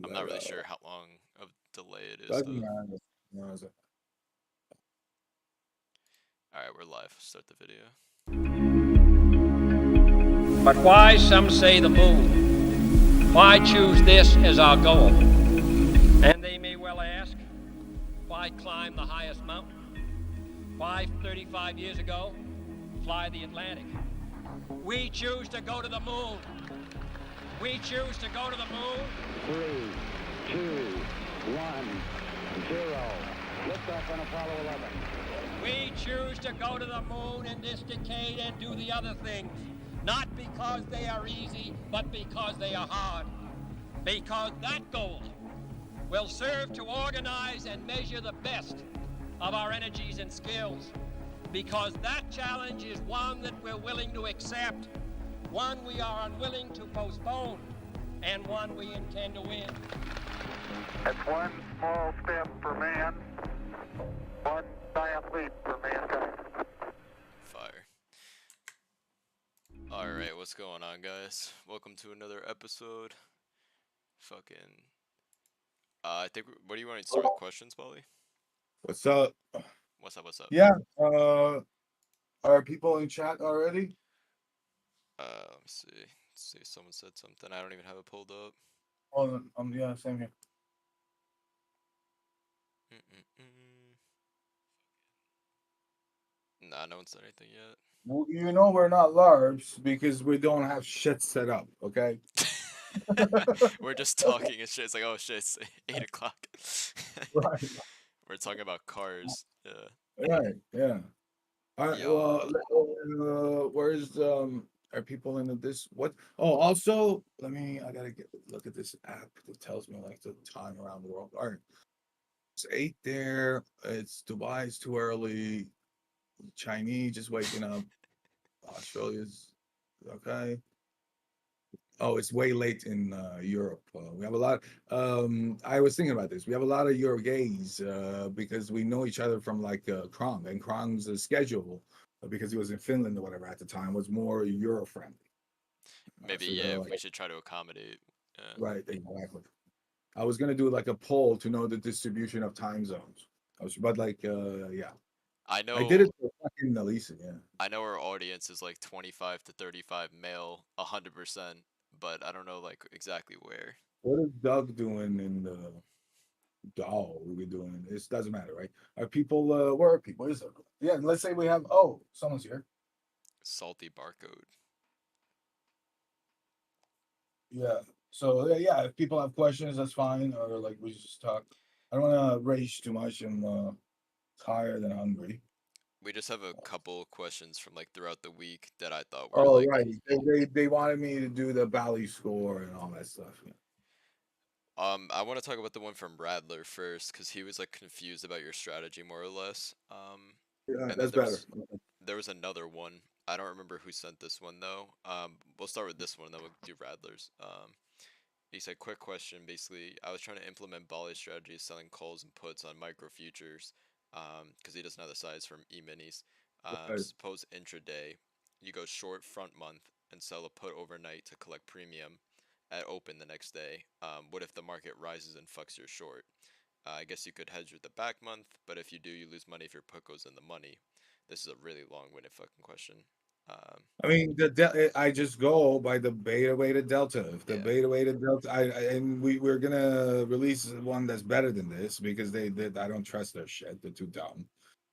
I'm not really sure how long of delay it is Doesn't though. matter. No, All right, we're live. Start the video. But why, some say, the moon? Why choose this as our goal? And they may well ask, why climb the highest mountain? Why, 35 years ago, fly the Atlantic? We choose to go to the moon. We choose to go to the moon. 3, 2, 1, 0. Liftoff on Apollo 11. We choose to go to the moon in this decade and do the other things, not because they are easy, but because they are hard. Because that goal will serve to organize and measure the best of our energies and skills. Because that challenge is one that we're willing to accept, one we are unwilling to postpone, and one we intend to win. It's one small step for man, one giant leap for mankind. Fire. All right, what's going on, guys? Welcome to another episode. Fucking. I think. What do you want to start with questions, Bali? what's up? What's up? What's up? Yeah. Are people in chat already? Let me see. Let's see if someone said something. I don't even have it pulled up. Oh, yeah, same here. Nah, no one said anything yet. Well, you know we're not LARPs because we don't have shit set up. Okay. We're just talking and shit. It's like, oh shit, it's 8 o'clock. Right. We're talking about cars. Yeah. Right. Yeah. All right. Yo. Well, where's are people into this? What? Oh, also, I gotta look at this app that tells me like the time around the world. All right. It's 8 there. It's Dubai's too early. Chinese just waking up. Australia's okay. Oh, it's way late in Europe. We have a lot. I was thinking about this. We have a lot of Euro gays because we know each other from like Krong, and Krong's schedule because he was in Finland or whatever at the time was more Euro friendly. Maybe, So yeah, they're we like, should try to accommodate. right, exactly. I was gonna do like a poll to know the distribution of time zones. But like, yeah, I I did know it for fucking Elisa. Yeah. I know our audience is like 25 to 35 male, 100%, but I don't know like exactly where. What is Doug doing in the doll we were doing? This doesn't matter, right? Are people where are people? Is it? Yeah, let's say we have someone's here. Salty barcode. Yeah. So yeah, if people have questions, that's fine. Or like we just talk. I don't wanna rage too much. I'm tired and hungry. We just have a couple questions from like throughout the week that I thought were Oh like right. They wanted me to do the Bali score and all that stuff. Yeah. I want to talk about the one from Radler first cuz he was like confused about your strategy more or less. Yeah, And then that's better. there was another one. I don't remember who sent this one though. We'll start with this one and then we'll do Radler's. He said, quick question. Basically, I was trying to implement Bali's strategy of selling calls and puts on micro futures because he doesn't have the size from e-minis. Right. Suppose intraday, you go short front month and sell a put overnight to collect premium at open the next day. What if the market rises and fucks your short? I guess you could hedge with the back month, but if you do, you lose money if your put goes in the money. This is a really long-winded fucking question. Um, I mean, I just go by the beta weighted delta. If the yeah, beta weighted delta, and we're gonna release one that's better than this because they I don't trust their shit. They're too dumb.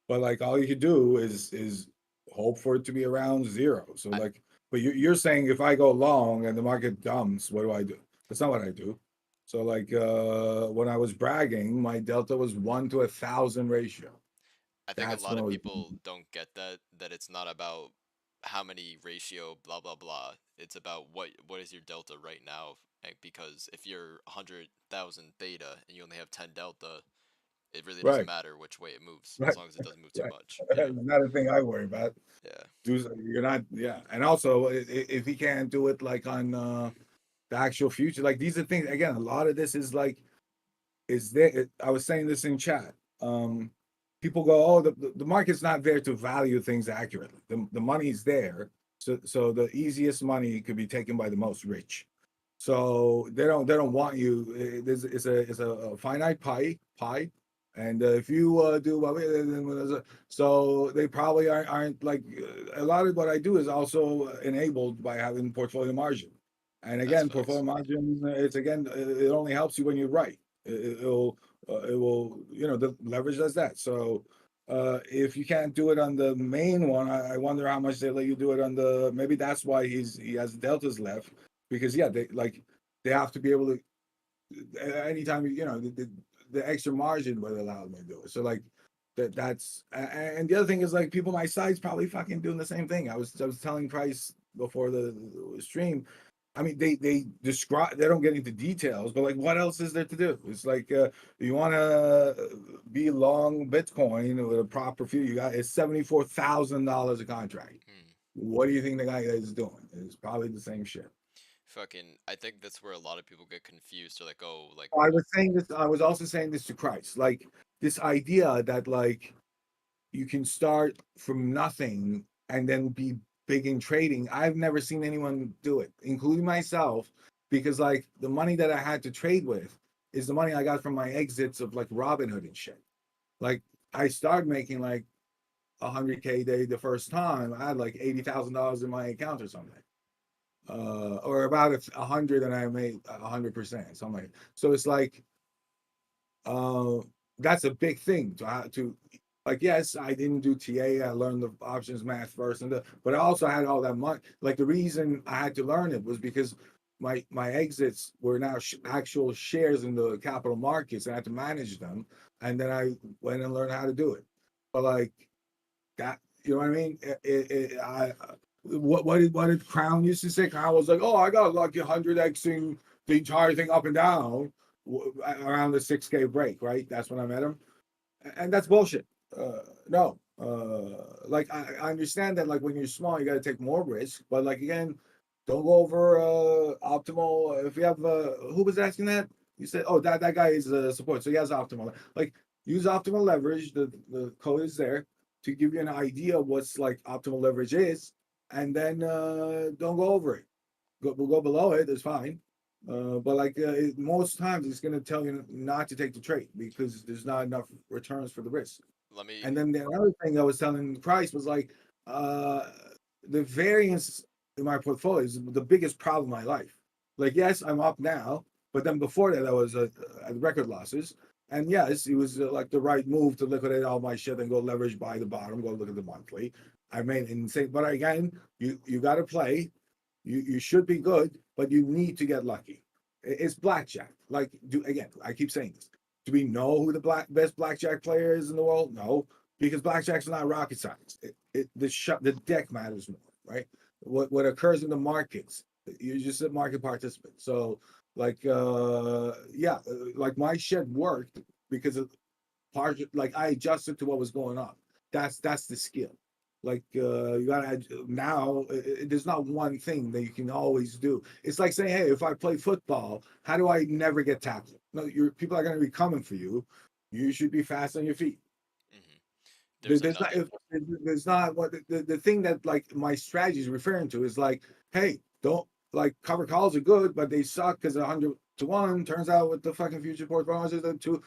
But like, all you could do is hope for it to be around zero. So I, like, but you're saying if I go long and the market dumps, what do I do? That's not what I do. So like, when I was bragging, my delta was 1 to 1,000 ratio. I think a That's lot of no. people don't get that it's not about how many ratio blah blah blah. It's about what is your delta right now. Because if you're 100,000 theta and you only have 10 delta, it really doesn't Right, matter which way it moves right, as long as it doesn't move too right. much. Yeah, Not a thing I worry about. yeah. You're not, yeah. And also, if he can't do it like on the actual future, like these are things. Again, a lot of this is like is there. I was saying this in chat. People go, oh, the market's not there to value things accurately. The money's there, so the easiest money could be taken by the most rich. So like, if you go long, the market dumps, what do I do? That's not what I do. So like, when I was bragging, my delta was 1 to 1,000 ratio. That's no. I That's think not what I do. So they don't want you. It's a finite pie, and if you do well, so they probably aren't like a lot of what I do is also enabled by having portfolio margin. And That's again, portfolio facts. margin, it's again, it only helps you when you're right. It will, the leverage does that. So if you can't do it on the main one, I wonder how much they let you do it on the. Maybe that's why he has deltas left, because yeah, they have to be able to anytime the extra margin would allow them to do it. So like and the other thing is like people my size probably fucking doing the same thing. I was telling Price before the stream. I mean, they describe, they don't get into details, but like, what else is there to do? It's like, you want to be long Bitcoin with a proper fee. You got it's $74,000 a contract. Mm. What do you think the guy is doing? It's probably the same shit. Fucking, I think that's where a lot of people get confused. They're like, oh, like, I was saying this. I was also saying this to Christ, like this idea that like you can start from nothing and then be big in trading. I've never seen anyone do it, including myself, because like the money that I had to trade with is the money I got from my exits of like Robinhood and shit. Like I started making like 100K a day the first time. I had like $80,000 in my account or something, or about 100, and I made 100%. Something like so. It's like uh, that's a big thing to like. Yes, I didn't do TA. I learned the options math first, but I also had all that money. Like the reason I had to learn it was because my exits were now actual shares in the capital markets, and I had to manage them. And then I went and learned how to do it. But like that, you know what I mean? What did Crown used to say? Crown was like, "Oh, I got lucky 100xing the entire thing up and down around the 6K break." Right? That's when I met him, and that's bullshit. No, like I understand that like when you're small, you got to take more risk, but like again, don't go over optimal. If you have who was asking that? You said, oh, that guy is support, so he has optimal. Like use optimal leverage. The code is there to give you an idea of what's like optimal leverage is, and then don't go over it. We'll go below it. It's fine. But like most times, it's going to tell you not to take the trade because there's not enough returns for the risk. let me, And then the other thing I was telling Price was like, uh, the variance in my portfolio is the biggest problem in my life. Like, yes, I'm up now, but then before that, I was at record losses. And yes, it was like the right move to liquidate all my shit and go leverage by the bottom, go look at the monthly. I made insane, but again, you got to play. You should be good, but you need to get lucky. It's blackjack. Like, do again, I keep saying this. Do we know who the best blackjack player is in the world? No, because blackjack's not rocket science. The deck matters more, right? What occurs in the markets, you're just a market participant. So, like, yeah, like my shit worked because of part. Like I adjusted to what was going on. That's the skill. Like you gotta now. There's not one thing that you can always do. It's like saying, hey, if I play football, how do I never get tackled? No, your people are gonna be coming for you. You should be fast on your feet. hmm there's There's not another, if there's not what the thing that like my strategy is referring to is like, hey, don't like cover calls are good, but they suck because 100 to 1 turns out with the fucking future portfolios is a 2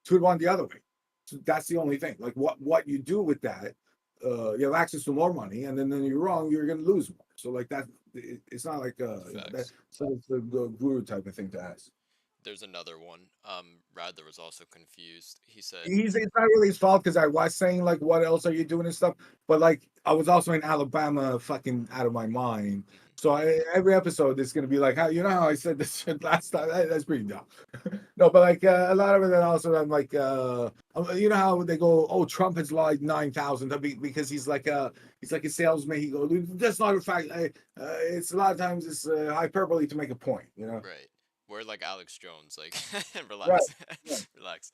to 1 the other way. So that's the only thing. Like what you do with that, you have access to more money, and then you're wrong, you're gonna lose more. So like that, it's not like that. facts. So it's the guru type of thing to ask. There's another one. Radler was also confused. He said, It's not really his fault because I was saying like what else are you doing and stuff, but like I was also in Alabama fucking out of my mind. mhm, So every episode is gonna be like how how I said this shit last time. That's pretty dumb. No, but like a lot of it, and also I'm like how they go, oh, Trump has lied 9,000 because he's like a salesman. He goes, that's not a fact. It's a lot of times it's hyperbole to make a point. right, we're like Alex Jones, like, Right. relax, Yeah. relax.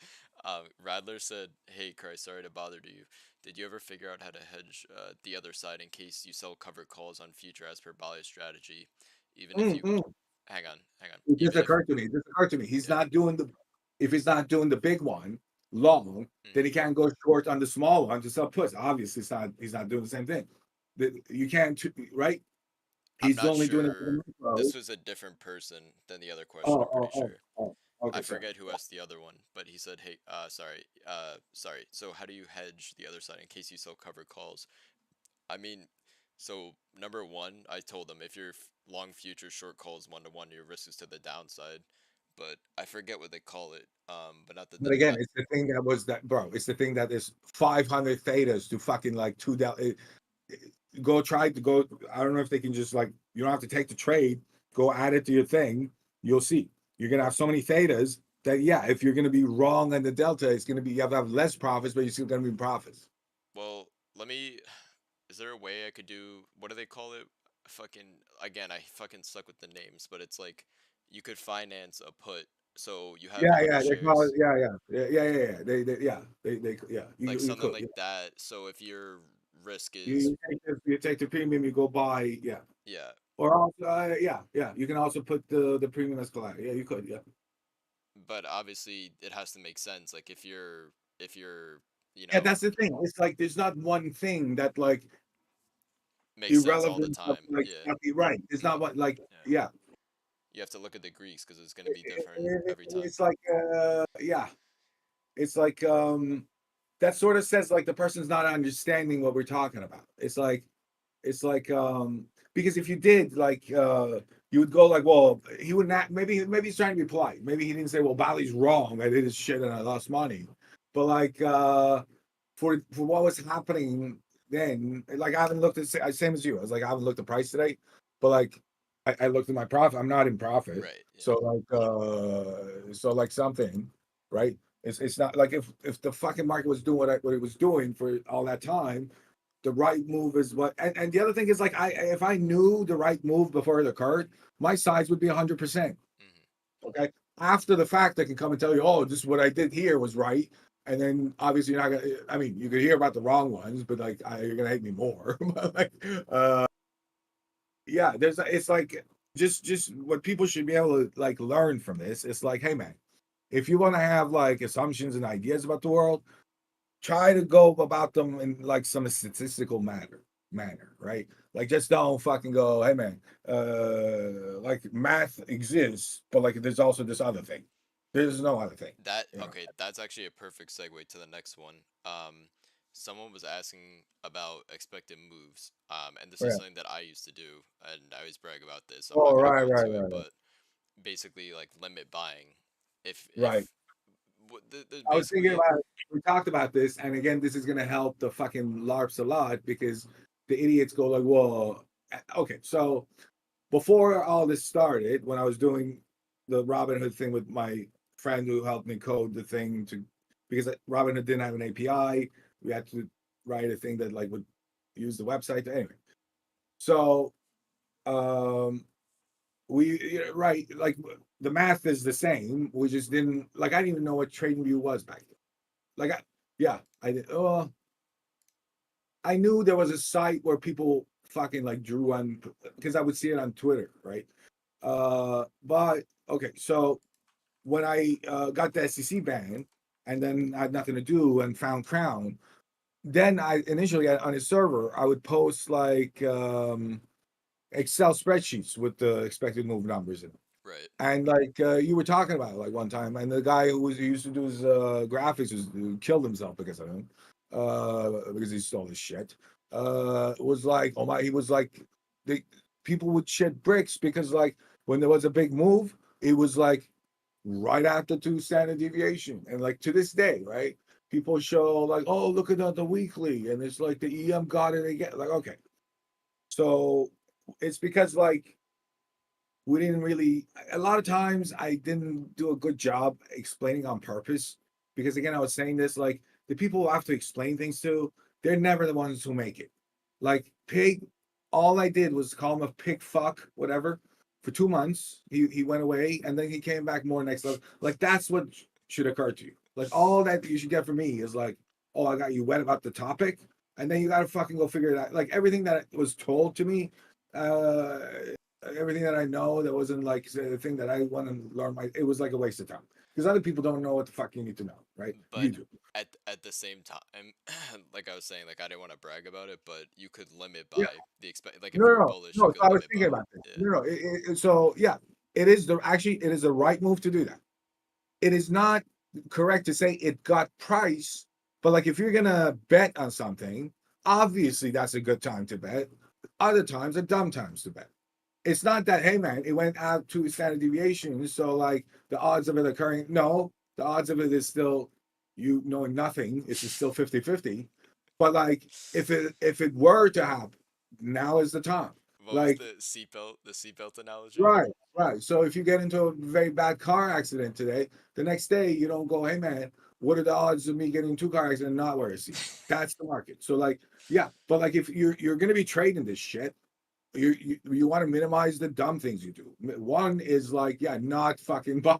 Radler said, hey, Christ, sorry to bother you. Did you ever figure out how to hedge the other side in case you sell covered calls on future as per Bali's strategy? Even if you, Mm-mm. hang on. It just Even if, occurred to me. It just occurred to me. He's yeah, not doing the if he's not doing the big one long, then he hmm can't go short on the small one to sell puts. Obviously, it's not. He's not doing the same thing. You can't, right? I'm He's not only doing it for sure. the macros. This was a different person than the other Oh, question, I'm pretty oh, oh, sure. oh. I Okay, sorry. forget who asked the other one, but he said, "Hey, sorry. So how do you hedge the other side in case you sell covered calls?" I mean, so number one, I told them if you're long future short calls 1-to-1, your risk is to the downside. But I forget what they call it. But not the But again, not it's the thing that was that, bro. It's the thing that is 500 thetas to fucking like two down. Go try to go. I don't know if they can just like you don't have to take the trade. Go add it to your thing. You'll see. You're gonna have so many thetas that yeah, if you're gonna be wrong on the delta, it's gonna be you have to have less profits, but you're still gonna be in profits. well, let me. Is there a way I could do? What do they call it? Fucking again, I fucking suck with the names, but it's like you could finance a put. So you have Yeah, 100 yeah, they call it. shares, Yeah. Yeah. like You something could. like that. So if your risk You, is, you take the premium, you go buy, yeah. yeah, Or also, yeah. You can also put the premium as collateral. Yeah, you could, yeah. but obviously it has to make sense. Like if you're, you Yeah, know, that's the thing. It's like there's not one thing that like makes sense all the irrelevant of time. like Yeah, not be right. It's not what like yeah. yeah. You have to look at the Greeks because it's gonna be different every time. It's like yeah. It's like that sort of says like the person's not understanding what we're talking about. It's like because if you did like you would go like, well, he would not maybe he's trying to be polite. Maybe he didn't say, well, Bali's wrong. I did his shit and I lost money. But like for what was happening then, like I haven't looked at same as you. I was like, I haven't looked at price today, but like I looked at my profit. I'm not in profit. Right. Yeah. So like something, right? It's not like if the fucking market was doing what it was doing for all that time, the right move is what and the other thing is like I if I knew the right move before it occurred, my size would be 100%. Hmm. Okay. After the fact, I can come and tell you, oh, this is what I did here was right. And then obviously you're not gonna I mean, you could hear about the wrong ones, but like you're gonna hate me more. But like yeah, it's like just what people should be able to like learn from this. It's like, hey man, if you want to have like assumptions and ideas about the world, try to go about them in like some statistical manner, right? Like just don't fucking go, hey man, like math exists, but like there's also this other thing. There's no other thing, That you know. okay, that's actually a perfect segue to the next one. Someone was asking about expected moves. And this is Yeah. something that I used to do, and I always brag about this. I'm Oh, not gonna right, go right, into it, right, but basically like limit buying. right. If there's I was thinking basically about we talked about this, and again, this is gonna help the fucking LARPs a lot because the idiots go like, well, okay, so before all this started, when I was doing the Robinhood thing with my friend who helped me code the thing to because Robinhood didn't have an API, we had to write a thing that like would use the website. Anyway, so we right like the math is the same. We just didn't like I didn't even know what TradingView was back then. Like yeah, I did. Oh, I knew there was a site where people fucking like drew on because I would see it on Twitter, right? But okay, so when I got the SEC ban and then I had nothing to do and found Crown, then I initially on his server I would post like Excel spreadsheets with the expected move numbers in. right. And like you were talking about it like one time, and the guy who used to do his graphics who killed himself because of him, because he stole his shit. Was like, oh my, he was like, the people would shit bricks because like when there was a big move, it was like right after two standard deviation, and like to this day, right? People show like, oh, look at the weekly, and it's like the EM got it again. Like, okay, so it's because like we didn't really a lot of times I didn't do a good job explaining on purpose because again I was saying this like the people who have to explain things to they're never the ones who make it like pig all I did was call him a pig fuck whatever for 2 months he went away and then he came back more next level like that's what should occur to you like all that you should get from me is like oh I got you wet about the topic and then you got to fucking go figure it out like everything that was told to me uh everything that I know that wasn't like the thing that I want to learn. It was like a waste of time because other people don't know what the fuck you need to know, right? You But do. at the same time, like I was saying, like I didn't want to brag about it, but you could limit Yeah. by the expect. Like if No, you no, were no, bullish, you no. So could I was limit thinking by. about this. Yeah. No, no. So yeah, it is it is the right move to do that. It is not correct to say it got price, but like if you're gonna bet on something, obviously that's a good time to bet. Other times are dumb times to bet. It's not that, hey man, it went out to standard deviation, so like the odds of it occurring. No, the odds of it is still you knowing nothing. It's still 50-50. But like if it were to happen, now is the time. What was Like the seatbelt analogy? right, right. So if you get into a very bad car accident today, the next day you don't go, hey man, what are the odds of me getting two car accident and not wear a seat? That's the market. So like, yeah, but like if you're gonna be trading this shit, you want to minimize the dumb things you do. One is like, yeah, not fucking buy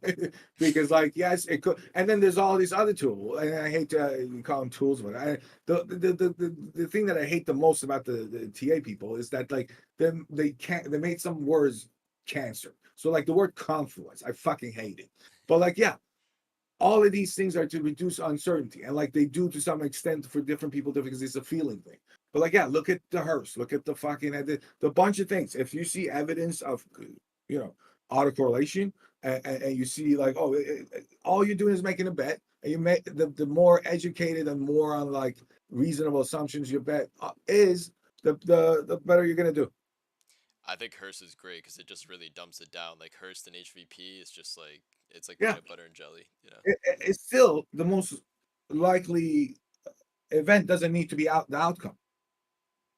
because like, yes, it could. And then there's all these other tools, and I hate to call them tools, but the thing that I hate the most about the TA people is that like they made some words cancer. So like the word confluence, I fucking hate it. But like, yeah, all of these things are to reduce uncertainty, and like they do to some extent for different people because it's a feeling thing. But like, yeah, look at the hearse, look at the fucking the bunch of things. If you see evidence of, you know, autocorrelation, and you see like, oh, all you're doing is making a bet, and you make the more educated and more on like reasonable assumptions your bet is, the better you're gonna do. I think Hearst is great because it just really dumps it down. Like Hearst and HVP is just like it's like Yeah, peanut butter and jelly. You know. it's still the most likely event. Doesn't need to be out the outcome,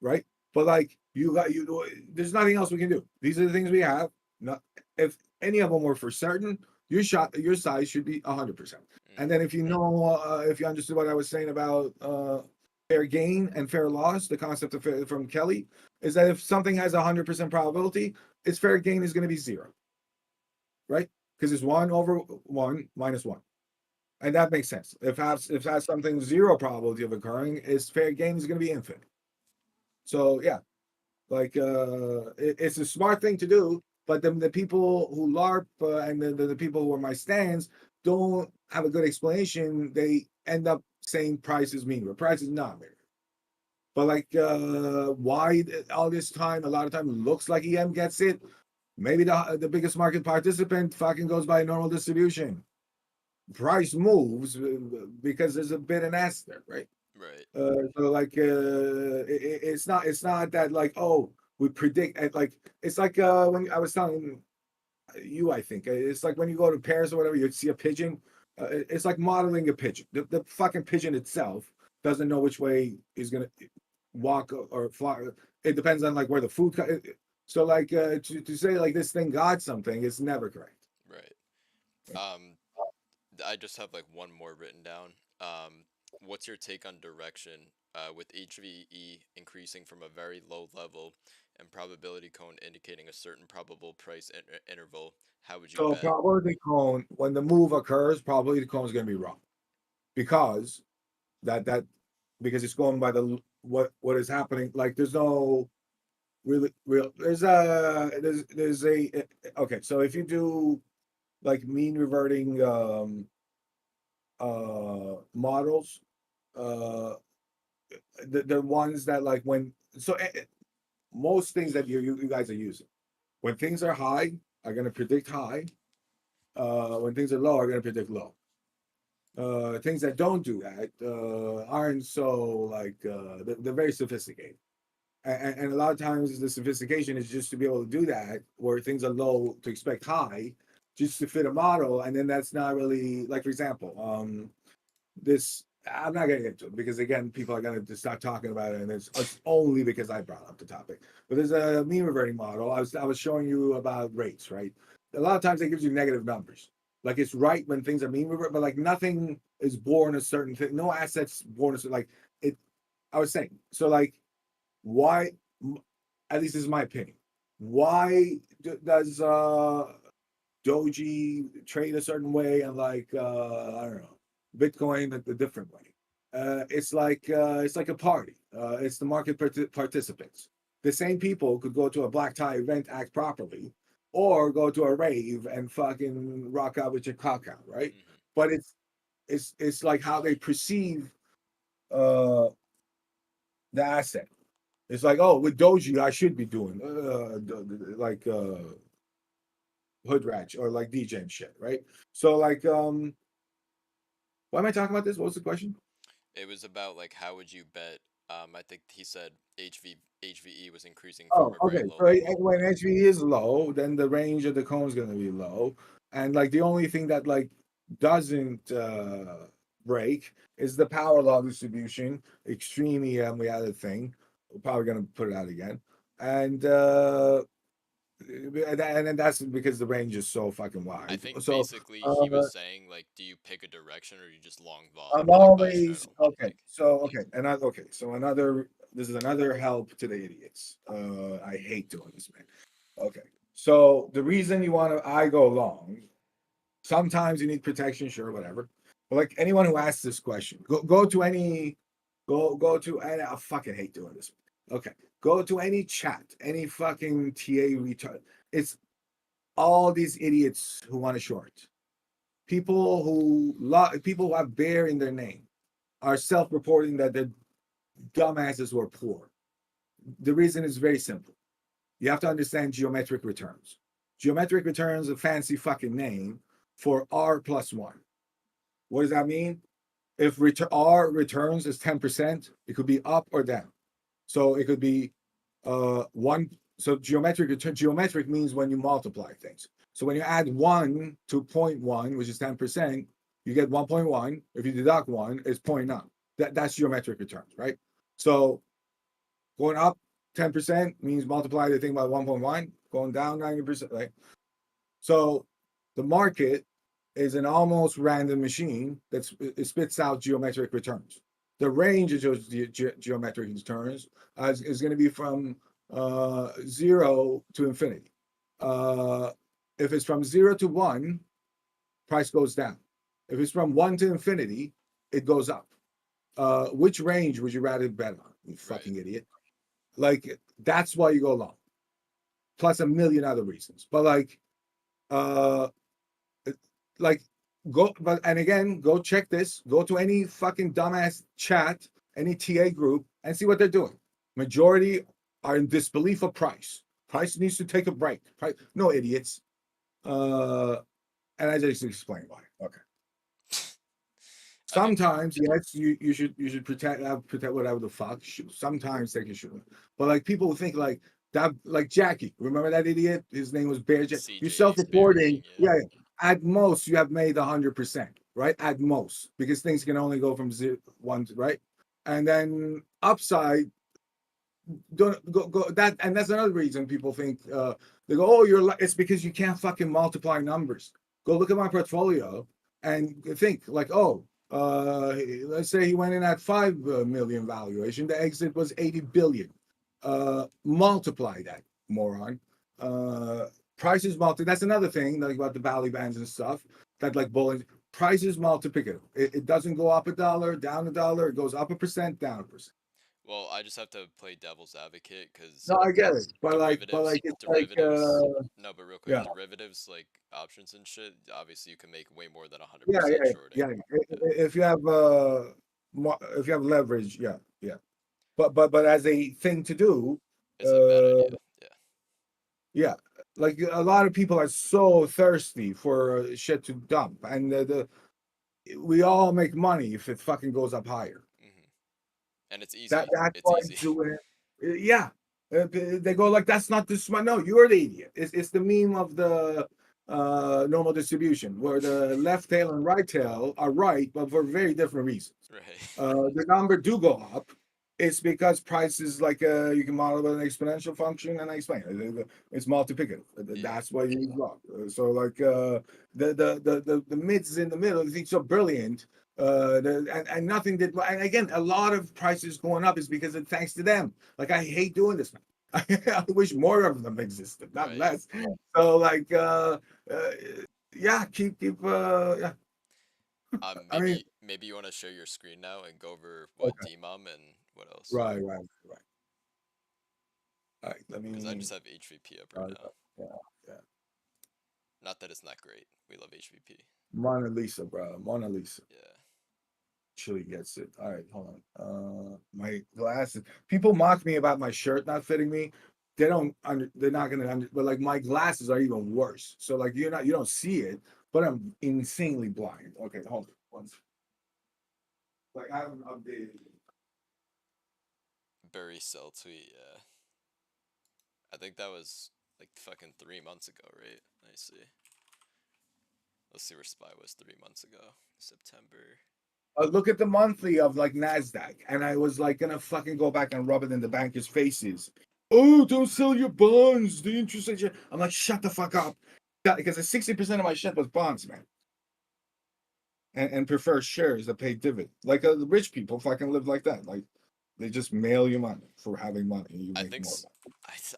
right? But like there's nothing else we can do. These are the things we have. Not if any of them were for certain, your size should be 100%. And Mm. then if you know, if you understood what I was saying about fair gain and fair loss, the concept of from Kelly is that if something has 100% probability, its fair gain is going to be zero, right? Because it's 1/1 - 1, and that makes sense. If has something zero probability of occurring, its fair gain is going to be infinite. So yeah, like it's a smart thing to do, but the people who LARP and the people who are my stands don't have a good explanation. They end up saying price is mean, but price is not mean. But like why all this time, a lot of time it looks like EM gets it. Maybe the biggest market participant fucking goes by normal distribution. Price moves because there's a bid and ask there, right? Right. So like it's not that like, oh, we predict like it's like when I was telling you, I think it's like when you go to Paris or whatever, you see a pigeon. It's like modeling a pigeon. The fucking pigeon itself doesn't know which way is gonna walk or fly. It depends on like where the food. So like to say like this thing got something is never correct. Right. Um, I just have like one more written down. What's your take on direction? With HVE increasing from a very low level and probability cone indicating a certain probable price interval, how would you So bet? probability cone, when the move occurs, probability cone is going to be wrong because that because it's going by the what is happening. Like there's no really real there's a okay. So if you do like mean reverting models, uh the ones that like when so most things that you guys are using when things are high are going to predict high. When things are low are going to predict low. Things that don't do that aren't so like they're very sophisticated, and a lot of times the sophistication is just to be able to do that where things are low to expect high, just to fit a model, and then that's not really like, for example, this I'm not gonna get into it because again, people are gonna just start talking about it, and it's only because I brought up the topic. But there's a mean reverting model. I was showing you about rates, right? A lot of times it gives you negative numbers. Like it's right when things are mean revert, but like nothing is born a certain thing. No assets born a certain like it. I was saying so like why? At least this is my opinion. Why does Doji trade a certain way and like I don't know Bitcoin a different way? It's like a party. It's the market participants. the same people could go to a black tie event, act properly, or go to a rave and fucking rock out with your cock out, right? Hmm. But it's like how they perceive uh the asset. It's like, oh, with Doji, I should be doing like hood ratch or like DJ and shit, right? So like, why am I talking about this? What was the question? It was about like how would you bet? I think he said HVE was increasing from Oh, a very okay. low So level. when HV is low, then the range of the cone is going to be low, and like the only thing that like doesn't break is the power law distribution. Extreme EM, we had a thing. We're probably going to put it out again, and and then that's because the range is so fucking I wide. think So basically he uh, was saying like, do you pick a direction or you just long vol I'm like by always straddle? okay. Like, So okay, another okay. So another. This is another help to the idiots. I hate doing this, man. Okay. So the reason you want to I go long, sometimes you need protection, sure, whatever. But like anyone who asks this question, go to any go to and I fucking hate doing this. Okay. Go to any chat, any fucking TA retard. It's all these idiots who want to short. People who have bear in their name are self-reporting that their dumbasses were poor. The reason is very simple. You have to understand geometric returns. Geometric returns a fancy fucking name for R plus one. What does that mean? If R returns is 10%, it could be up or down. So it could be one. So geometric means when you multiply things. So when you add 1 to zero point 0.1, which is 10%, you get 1.1. If you deduct 1, it's 0.9. That's geometric returns, right? So going up 10% means multiply the thing by 1.1, going down 90%, right? So the market is an almost random machine that it spits out geometric returns. The range of those geometric returns is going to be from 0 to infinity. Uh, if it's from 0 to 1, price goes down. If it's from 1 to infinity, it goes up. Which range would you rather bet on, you right. fucking idiot? Like, that's why you go long, plus a million other reasons. But uh, like go, but and again, go check this. Go to any fucking dumbass chat, any TA group, and see what they're doing. Majority are in disbelief of price. Price needs to take a break. Price, no idiots. Uh, and I just explained why. Okay. I mean, Sometimes, yes, you should protect whatever the fuck. Sometimes they can shoot, but like people think like that, like Jackie. Remember that idiot? His name was Bear Jack. You CJ self-reporting, sparing, yeah. yeah. At most, you have made 100%, right? At most, because things can only go from zero one, right? And then upside, don't go that, and that's another reason people think they go, oh, it's because you can't fucking multiply numbers. Go look at my portfolio and think like, oh, let's say he went in at 5 million valuation, the exit was 80 billion. Multiply that, moron. uh Prices multi, that's another thing like about the Bali bands and stuff, that like bullying. Prices multiplicative. It doesn't go up a dollar, down a dollar, it goes up a percent, down a percent. Well, I just have to play devil's advocate because No, I get it, but derivatives, it's like, derivatives. No, but real quick, yeah, derivatives like options and shit. Obviously, you can make way more than yeah, 100% yeah, shorting. yeah. Yeah, If you have if you have leverage, yeah, yeah. But as a thing to do, it's a bad uh, idea. Yeah, yeah, like a lot of people are so thirsty for shit to dump, and we all make money if it fucking goes up higher. hmm and it's That easy. that's It's why easy. it's doing it. Yeah. They go like that's not the smart. No, you're the idiot. It's the meme of the normal distribution where the left tail and right tail are right, but for very different reasons. Right. The number do go up. It's because price is like you can model an exponential function, and I explain it. It's multiplicative. Yeah. That's why you use log. So like the mids in the middle, I think so brilliant. And nothing did. And again, a lot of prices going up is because of thanks to them. Like I hate doing this, man. I wish more of them existed, not Right. less. So like uh yeah, keep yeah. I mean, Maybe you want to share your screen now and go over what okay, DMOM and what else? right. All right, let Because I me. just have HVP up right now. Yeah, yeah. Not that it's not great. We love HVP. Mona Lisa, bro. Mona Lisa. Yeah. Chili gets it. All right, hold on. My glasses. People mock me about my shirt not fitting me. They don't. They're not gonna. But like my glasses are even worse. So like you're not. You don't see it, but I'm insanely blind. Okay, hold on. One second. Like I haven't updated. Bury sell tweet. Yeah. I think that was like fucking 3 months ago, right? Let me see. Let's see where Spy was 3 months ago. September. Look at the monthly of like Nasdaq, and I was like gonna fucking go back and rub it in the bankers' faces. Oh, don't sell your bonds. The interest rate. I'm like, shut the fuck up, because 60% of my shit was bonds, man, and prefer shares that pay dividend. Like the rich people fucking live like that. Like they just mail you money for having money, and you I make think more.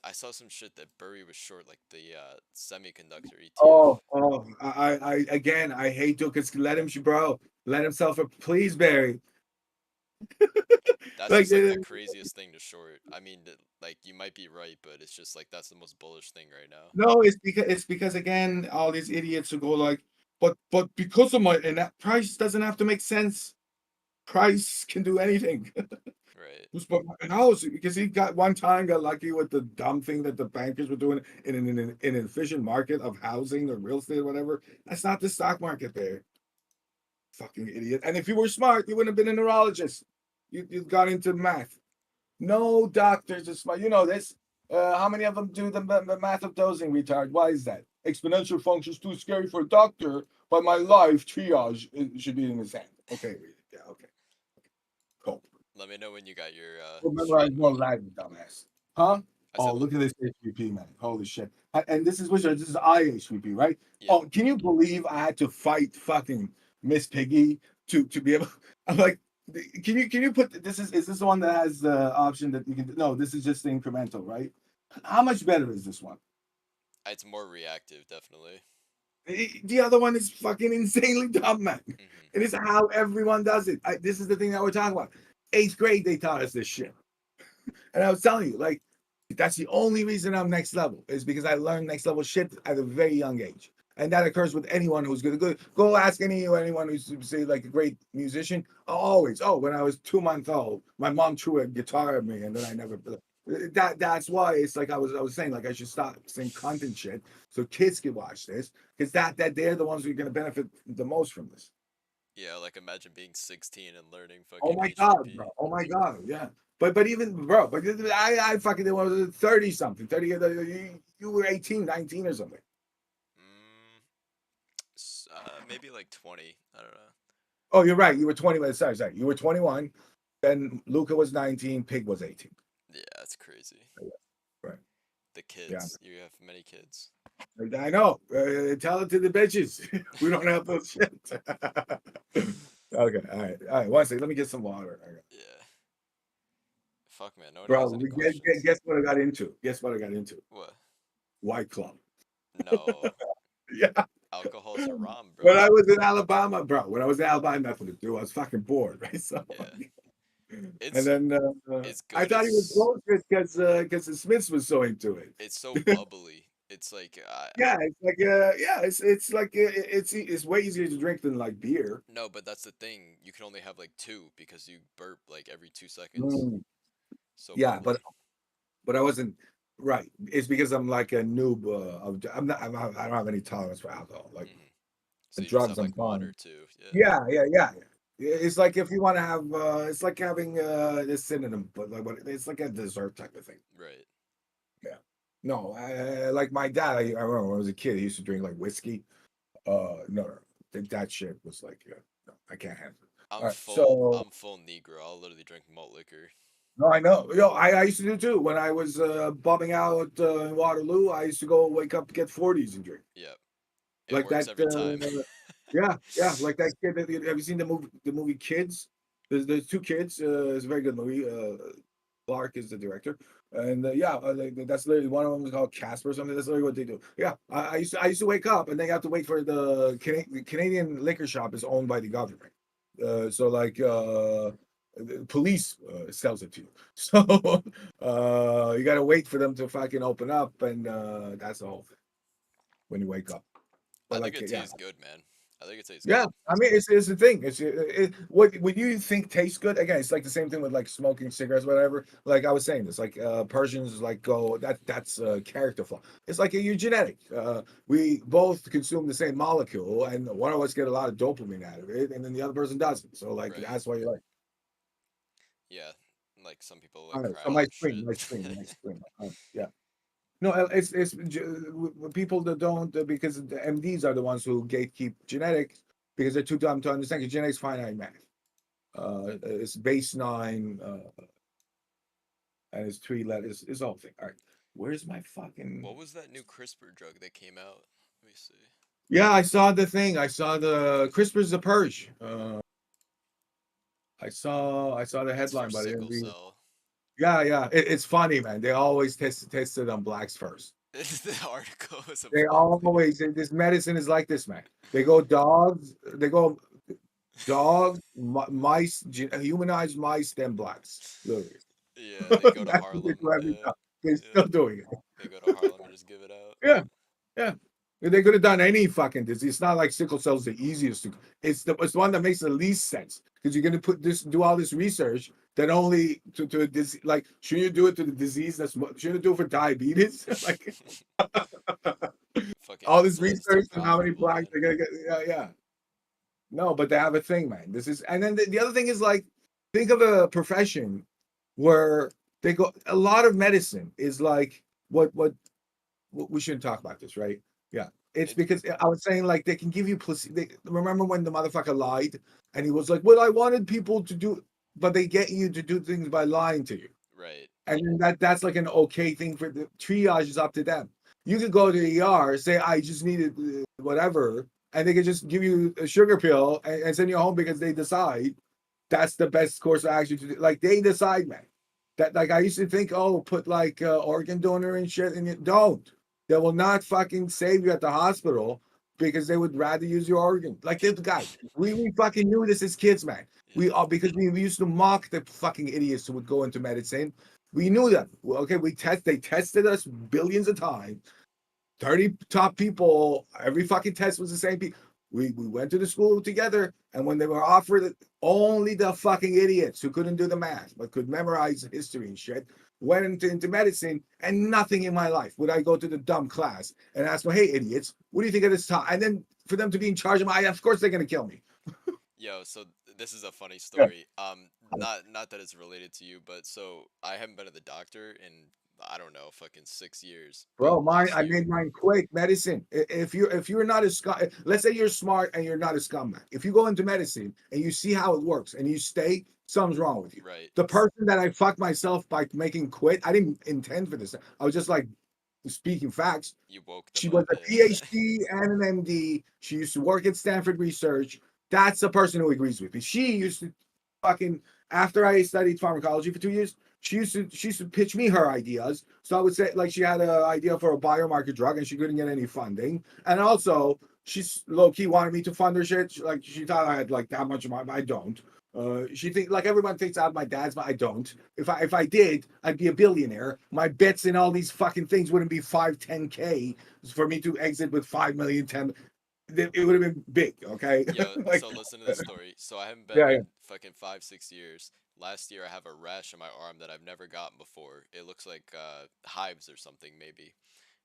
I saw some shit that Bury was short, like the semiconductor ETF. I again, I hate to, because let him, bro, let himself a please, Barry. That's Like just like the craziest thing to short. I mean, like you might be right, but it's just like that's the most bullish thing right now. no, it's because again, all these idiots who go like, but because of my, and that price doesn't have to make sense. Price can do anything. Right. Who's but my house, because he got lucky with the dumb thing that the bankers were doing in an efficient market of housing or real estate or whatever. That's not the stock market there. Fucking idiot. And if you were smart, you wouldn't have been a neurologist. You got into math. No doctors are smart. You know this. How many of them do the math of dosing, retard? Why is that? Exponential functions too scary for a doctor, but my life triage should be in his hand. Okay, yeah, okay, cool. Let me know when you got your We'll memorize street more money. Latin, dumbass. Huh? I Oh, said, look at this HVP, man. Holy shit. And this is which this is IHVP, right? yeah. Oh, can you believe I had to fight fucking Miss Piggy to be able I'm like, can you put is this the one that has the option that you can, no, this is just the incremental, right? How much better is this one? It's more reactive, definitely. The other one is fucking insanely dumb, man. Hmm. It is how everyone does it. This is the thing that we're talking about. Eighth grade, they taught us this shit. And I was telling you, like, that's the only reason I'm next level, is because I learned next level shit at a very young age. And that occurs with anyone who's good. Go ask anyone who's, say, like a great musician. Always. Oh, when I was 2 months old, my mom threw a guitar at me, and then I never. That's why it's like I was saying, like I should stop saying content shit so kids can watch this, because that they're the ones who are going to benefit the most from this. Yeah, like imagine being 16 and learning Oh fucking my god, HVP. bro. Oh my god, yeah. But even bro, but I fucking did one was 30 something. 30, you were 18, 19 or something. Mm, maybe like 20. I don't know. Oh, you're right. You were 21. Sorry. You were 21. Then Luca was 19, Pig was 18. Yeah, that's crazy. Right. The Yeah. kids. You have many kids. I know. Tell it to the bitches. We don't have those shit. Okay. All right. All right. One second. Let me get some water. Okay. Yeah. Fuck, man. No one Bro, has any guess, questions. guess what I got into? Guess what I got into? What? White Club. No. Yeah. Alcohol's haram, When bro. I was in Alabama, bro, when I was in Alabama, nothing to do. I was fucking bored, right? So, Yeah. and It's then it's I good thought he was as close because the Smiths was so into it. it's so bubbly. It's like Yeah, it's like yeah, it's like it's way easier to drink than like beer. no, but that's the thing. You can only have like two because you burp like every 2 seconds. Mm. So Yeah, bubbly. but I wasn't right. It's because I'm like a noob. I don't have any tolerance for alcohol. Like Hmm. the So you just drugs, have I'm like fine. water too. Yeah. Yeah. It's like if you want to have, it's like having this synonym, but like it's like a dessert type of thing. Right. Yeah. No, like my dad. I remember when I was a kid, he used to drink like whiskey. No. That shit was like, no, I can't handle it. All I'm right, full. so I'm full Negro. I'll literally drink malt liquor. no, I know. Yo, I used to do too. When I was bumming out in Waterloo, I used to go wake up, get 40s and drink. Yep. It Like works that. every time. Yeah. Like that kid. Have you seen the movie Kids? There's two kids. It's a very good movie. Clark is the director, and that's literally one of them is called Casper or something. That's literally what they do. Yeah, I used to wake up and then you have to wait for the Canadian liquor shop is owned by the government. So like The police sells it to you. So you got to wait for them to fucking open up, and that's the whole thing when you wake up. I But think like, it yeah, tastes good, man. I think it tastes yeah. good. I mean, it's the thing. What you think tastes good. Again, it's like the same thing with like smoking cigarettes, whatever. Like I was saying, it's like Persians like go that's character flaw. It's like you're genetic. We both consume the same molecule, and one of us get a lot of dopamine out of it, and then the other person doesn't. So like Right. that's why you like. Yeah. Like some people All like right, so crack my and screen, shit. my screen, my screen. Yeah. No, people that don't because the MDs are the ones who gatekeep genetics because they're too dumb to understand. Because genetics finite math. It's base 9, and it's 3 letters. It's the whole thing. All right, where's my fucking? What was that new CRISPR drug that came out? Let me see. Yeah, I saw the thing. I saw the CRISPR's the purge. I saw the It's for headline, but I didn't sickle read it. cell. Yeah, yeah, it's funny, man. They always tested on blacks first. The article was a They funny thing. always this medicine is like this, man. They go dogs, they go dogs, mice, humanized mice, then blacks. Literally, Yeah, they go to that's what they Harlem. do every Yeah, time. They're yeah. still doing it. They go to Harlem and just give it out. Yeah, yeah. They could have done any fucking disease. It's not like sickle cell's the easiest to. It's the one that makes the least sense because you're gonna do all this research that only to a disease. Like, shouldn't you do it to the disease shouldn't you do it for diabetes? Like Fucking all this insulin's too research and how many powerful, blacks man. they're gonna get. Yeah, yeah. No, but they have a thing, man. This is, and then the other thing is like, think of a profession where they go. A lot of medicine is like we shouldn't talk about this, right? Yeah, it's It because I was saying like they can give you placebo. Remember when the motherfucker lied and he was like, "Well, I wanted people to do," but they get you to do things by lying to you. right. And then that's like an okay thing for the triage is up to them. You could go to the ER, say I just needed whatever, and they could just give you a sugar pill and send you home because they decide that's the best course of action to do. Like they decide, man. That like I used to think, oh, put like organ donor and shit, and you don't. They will not fucking save you at the hospital because they would rather use your organ. Like this guy, we fucking knew this as kids, man. We Yeah. all because we used to mock the fucking idiots who would go into medicine. We knew them. Okay, they tested us billions of times. 30 top people, every fucking test was the same people. We went to the school together, and when they were offered it, only the fucking idiots who couldn't do the math but could memorize history and shit went into medicine, and nothing in my life would I go to the dumb class and ask them, hey, idiots, what do you think of this time? And then for them to be in charge of my, of course they're gonna kill me. Yo, so this is a funny Yeah. story. Not that it's related to you, but so I haven't been to the doctor in I don't know, fucking 6 years. But Bro, last I year, made mine quick. Medicine. If you're not a scum, let's say you're smart and you're not a scumbag. If you go into medicine and you see how it works and you stay, something's wrong with you. right? The person that I fucked myself by making quit, I didn't intend for this. I was just like speaking facts. You woke them She was up. a Yeah. PhD and an MD. She used to work at Stanford Research. That's the person who agrees with me. She used to fucking after I studied pharmacology for 2 years, she used to pitch me her ideas. So I would say like she had an idea for a biomarker drug and she couldn't get any funding. And also she's low key wanted me to fund her shit. Like she thought I had like that much money. I don't. She think like everyone thinks I have my dad's, but I don't. If I did, I'd be a billionaire. My bets in all these fucking things wouldn't be 5, 10K for me to exit with 5 million, 10. It would have been big, okay? Yo, Like, so listen to this story. So I haven't been yeah, yeah. in fucking 5, 6 years. Last year I have a rash on my arm that I've never gotten before. It looks like hives or something maybe.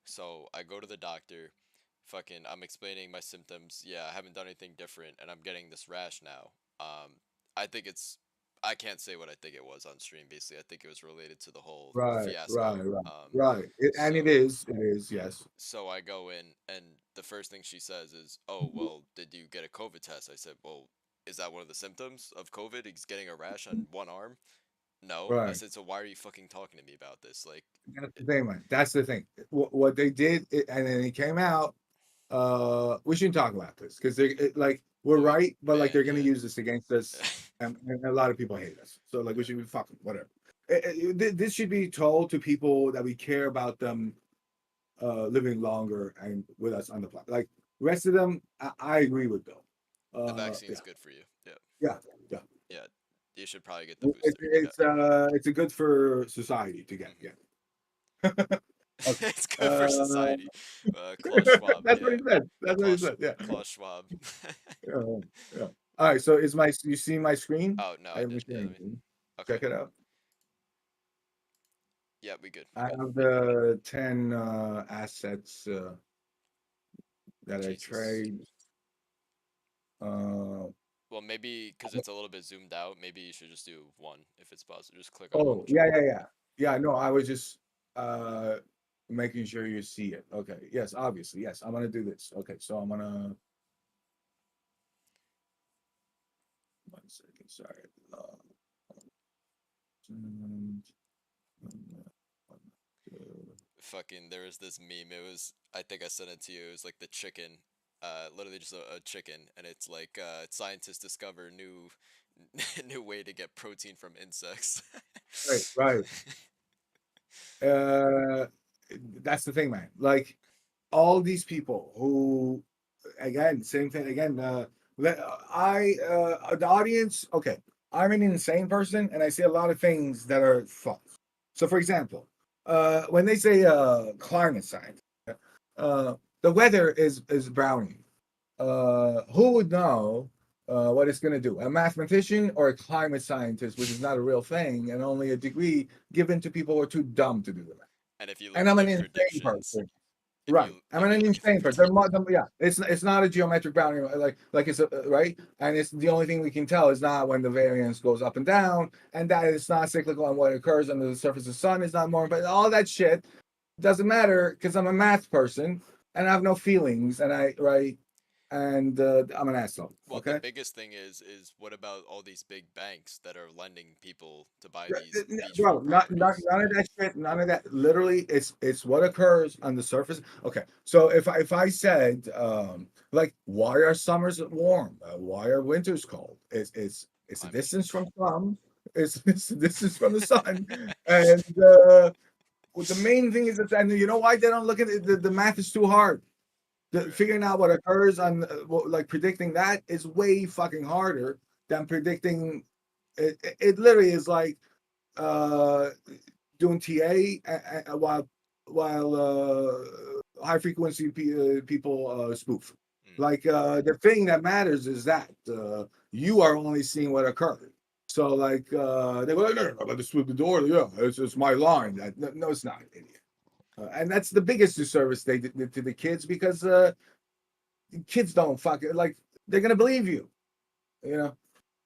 So I go to the doctor. Fucking, I'm explaining my symptoms. Yeah, I haven't done anything different, and I'm getting this rash now. I think it's. I can't say what I think it was on stream. Basically, I think it was related to the whole Right, right, fiasco. right, right. And So it is, yes. so I go in, and the first thing she says is, "Oh, well, did you get a COVID test?" I said, "Well, is that one of the symptoms of COVID? He's getting a rash on one arm." No, I Right. said, "So why are you fucking talking to me about this?" Like, That's the thing, man. That's the thing. What they did, and then it came out. We shouldn't talk about this because like we're well, we right, but like ban, they're gonna yeah, use this against us, and a lot of people hate us. So like we should be fucking whatever. This should be told to people that we care about them living longer and with us on the planet. Like the rest of them, I agree with Bill. the Yeah, vaccine's good for you. Yeah, yeah, yeah. yeah. You should probably get the booster. You got. It's a good for society to get. Mhm. Yeah. Okay. It's good for Uh, society. Klaus Schwab. that's what Yeah. he said. That's what he Klaus said. Yeah. Klaus Schwab. Yeah. Yeah. All right. So is my you see my screen? Oh no, I I haven't didn't. Yeah. sharing it. Okay. Check it out. Yeah, we good. I We good. have the 10 assets that I Jesus. trade. Uh, Well, maybe because it's a little bit zoomed out, maybe you should just do one if it's possible. Just click on one oh, chart. yeah. No, I was just uh making sure you see it. Okay. Yes, obviously. Yes, I'm gonna do this. Okay, so I'm gonna 1 second. Sorry. And, Fucking, there was this meme. It was, I think I sent it to you. It was like the chicken, literally just a chicken, and it's like scientists discover new, new way to get protein from insects. right, right. Uh, that's the thing, man. Like all these people who, again, same thing. Again, the audience. Okay, I'm an insane person, and I see a lot of things that are false. So, for example, when they say climate science, the weather is browning. Who would know what it's going to do? A mathematician or a climate scientist, which is not a real thing, and only a degree given to people who are too dumb to do that. And if you look And at I'm an their insane predictions, person. Right. I'm an insane person. Yeah, it's not a geometric boundary like it's right, and it's the only thing we can tell is not when the variance goes up and down, and that it's not cyclical, and what occurs under the surface of the sun is not more. But all that shit doesn't matter because I'm a math person and I have no feelings, and I right, and I'm an asshole. well, the Okay. biggest thing is what about all these big banks that are lending people to buy Yeah, these bro, beachfront properties? none of that shit, none of that. Literally, it's what occurs on the surface. Okay, so if I said like why are summers warm? Why are winters cold? It's a Climate distance change. from some. It's a distance from the sun, and well, the main thing is that, and you know why they don't look at it? The math is too hard. Okay. Figuring out what occurs on like predicting that is way fucking harder than predicting. It literally is like uh, doing TA while high frequency people spoof. Mm. Like the thing that matters is that you are only seeing what occurred. So like they go, no, I'm about to sweep the door. Yeah, it's my line. No, it's not, idiot. And that's the biggest disservice they did to the kids because kids don't fucking like they're gonna believe you. You know,